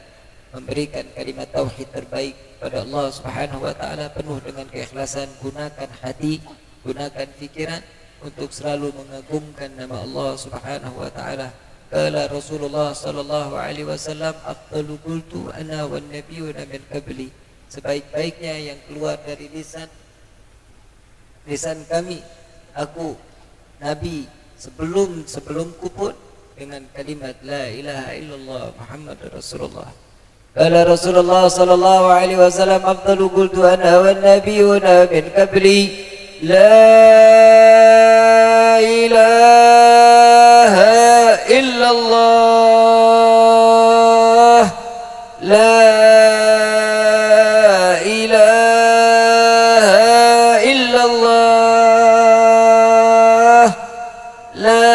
memberikan kalimat tauhid terbaik pada Allah Subhanahu Wa Taala penuh dengan keikhlasan. Gunakan hati, gunakan fikiran untuk selalu mengagungkan nama Allah Subhanahu Wa Taala. Kala Rasulullah sallallahu alaihi wasallam, afdalu qultu ana wan nabiyyuna min qabli. Sebaik-baiknya yang keluar dari lisan kami, aku Nabi sebelumku pun, dengan kalimat la ilaha illallah Muhammad Rasulullah. Kala Rasulullah sallallahu alaihi wasallam, afdalu qultu ana wan nabiyyuna min qabli la ilaha illallah la ilaha illallah la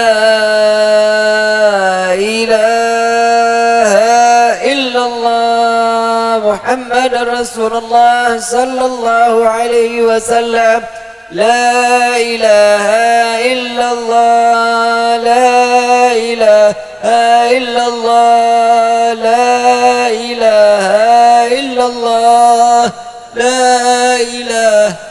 ilaha illallah illallah Muhammadar Rasulullah sallallahu alaihi wasallam. La ilaha illallah, la ilaha illallah, la ilaha illallah, la ilaha.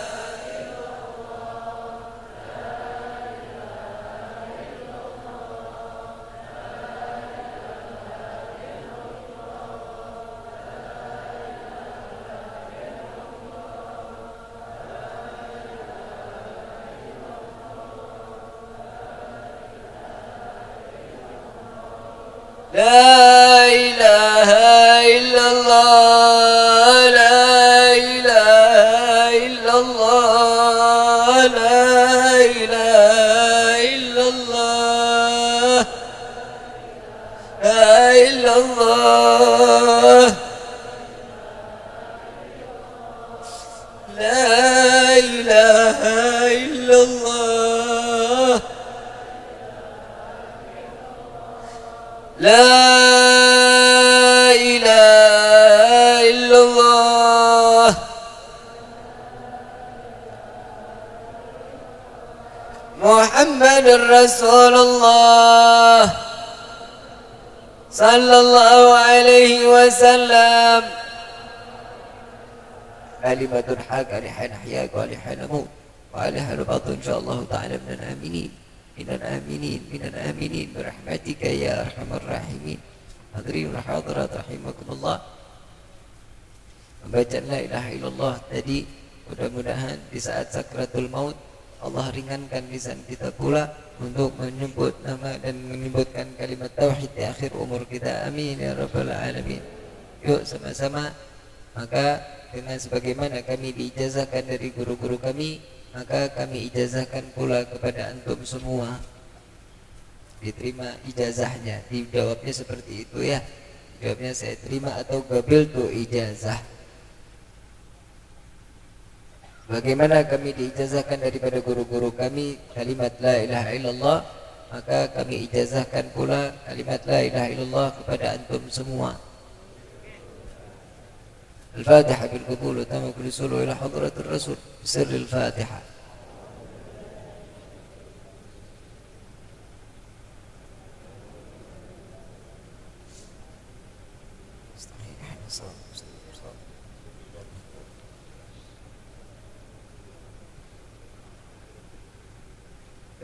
La ilaha illallah, la ilaha illallah, la ilaha illallah, la illallah, la ilaha illallah. La ilaha illallah Muhammadur Rasulullah sallallahu alaihi wasallam. Kalimatul haq alihan ahyak wa alihan amut wa alihan batin insyaallah ta'ala minal aminin. Minal aminin, minal aminin birahmatika ya arhamar rahimin. Hadirin wa hadirat rahimakumullah. Membaca la ilaha illallah tadi mudah-mudahan di saat sakratul maut Allah ringankan lisan kita pula untuk menyebut nama dan menyebutkan kalimat tauhid di akhir umur kita. Amin ya rabbal alamin. Yuk sama-sama, maka dengan sebagaimana kami diijazahkan dari guru-guru kami, maka kami ijazahkan pula kepada antum semua. Diterima ijazahnya, dijawabnya seperti itu ya. Jawabnya saya terima atau qabiltu ijazah. Bagaimana kami diijazahkan daripada guru-guru kami kalimat la ilaha illallah, maka kami ijazahkan pula kalimat la ilaha illallah kepada antum semua. Al-Fatihah bil qabul wa tamam kulli sulu ila hadratir rasul bisirri al-Fatihah.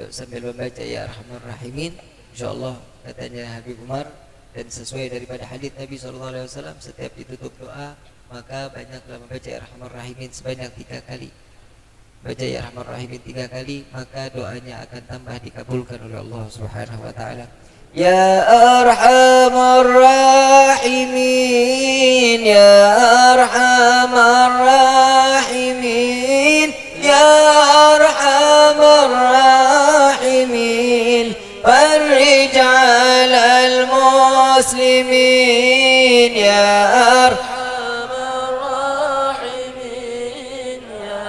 Sambil membaca ya arhamar rahimin, insyaallah katanya Habib Umar dan sesuai daripada hadits Nabi SAW, setiap ditutup doa maka banyaklah membaca ya arhamar rahimin sebanyak 3 kali. Baca ya arhamar rahimin 3 kali, maka doanya akan tambah dikabulkan oleh Allah Subhanahu wa taala. Ya arhamar rahimin, ya arhamar rahimin, ya arhamar rahimin, farij 'alal muslimin, ya arhamar rahimin, ya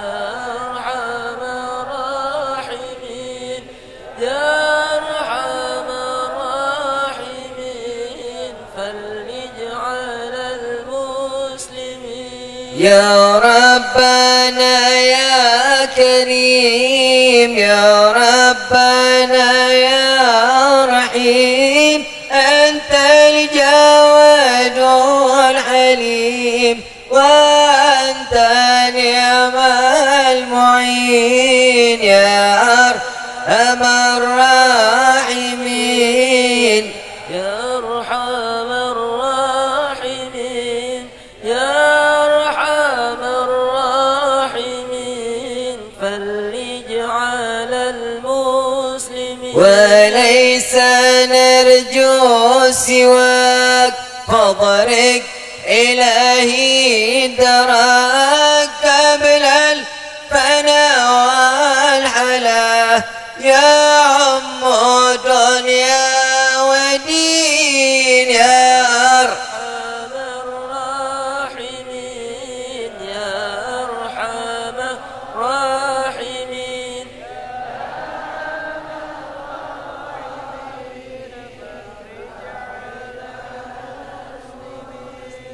arhamar rahimin, ya arhamar rahimin, farij 'alal muslimin, ya rabbana ya karim, ya rabbana ya rahim, antal jawadul halim, wa anta ni'mal mu'in, ya arhamar rahimin, ya arhamar rahimin, ya arhamar rahimin, farij 'alal muslimin, wa laysa narju siwak fadrik ilahi darak qablal fana wal hala, ya ummu dunya wa din, ya arhamar rahimin, ya arhamar rahimin.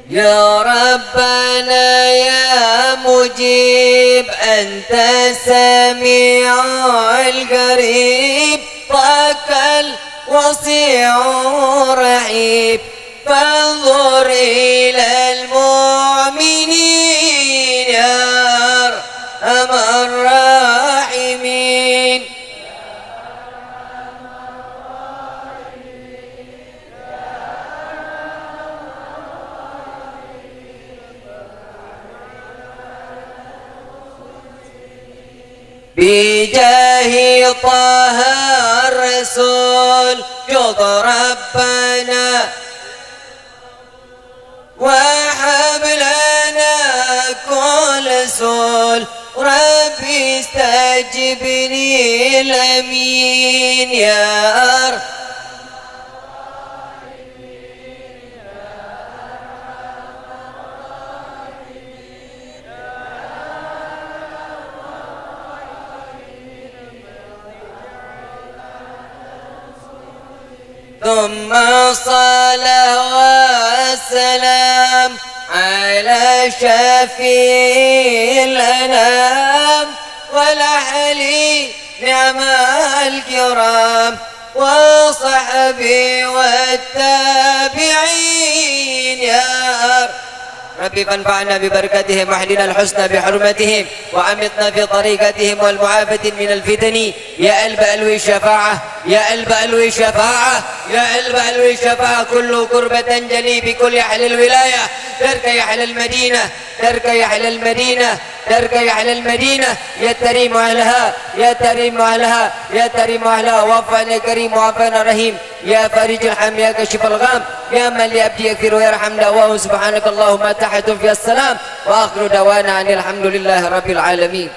يا ربنا يا مجيب أنت السميع القريب طاك الوسيع الرحيم فانظر إلى المؤمنين يا أرحم الراحمين بجاه طه الرسول جد ربنا وهب لنا كل سول ربي استجبني الأمين يا ثم الصلاة والسلام على شفيع الأنام والأهل نعم الكرام وصحبي والتابعين يا ربي فانفعنا ببركتهم واحلنا الحسنى بحرمتهم وعمتنا في طريقتهم والمعافاة من الفتن يا قلب ألوي الشفاعة يا قلب ألوي الشفاعة يا قلب ألوي الشفاعة كل كربة جلي بكل أهل الولاية ترك يا أهل المدينة ترك يا أهل المدينة ترك يا أهل المدينة يا تريم أهلها يا تريم أهلها يا تريم أهلها وفانا كريم وفانا رحيم يا فارج الحم يا كشف الغام يا من لأبدي يكفر ويرحم دعواه سبحانك اللهم تحت في السلام وآخر دوانا أن الحمد لله رب العالمين.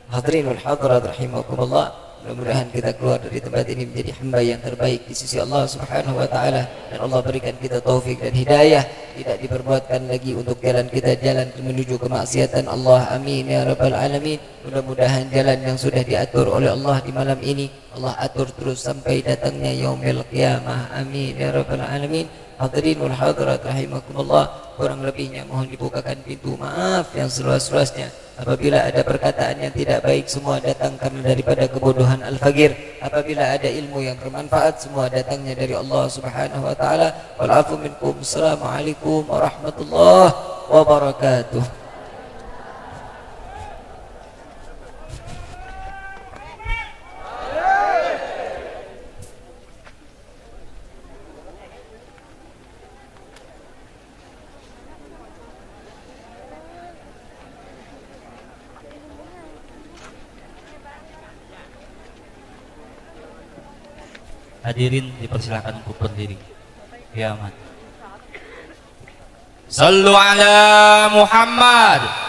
Hadirin wal hadirat rahimakumullah, mudah-mudahan kita keluar dari tempat ini menjadi hamba yang terbaik di sisi Allah Subhanahu wa taala dan Allah berikan kita taufik dan hidayah, tidak diperbuatkan lagi untuk jalan kita jalan menuju kemaksiatan Allah. Amin ya rabbal alamin. Mudah-mudahan jalan yang sudah diatur oleh Allah di malam ini Allah atur terus sampai datangnya yaumil qiyamah. Amin ya rabbal alamin. Hadirin wal hadirat rahimakumullah, kurang lebihnya mohon dibukakan pintu maaf yang seluas-luasnya. Apabila ada perkataan yang tidak baik, semua datang karena daripada kebodohan al-faqir. Apabila ada ilmu yang bermanfaat, semua datangnya dari Allah Subhanahu wa taala. Wal afu minkum. Assalamualaikum warahmatullahi wabarakatuh. Hadirin dipersilakan untuk berdiri. Ya, Sallu ala Muhammad.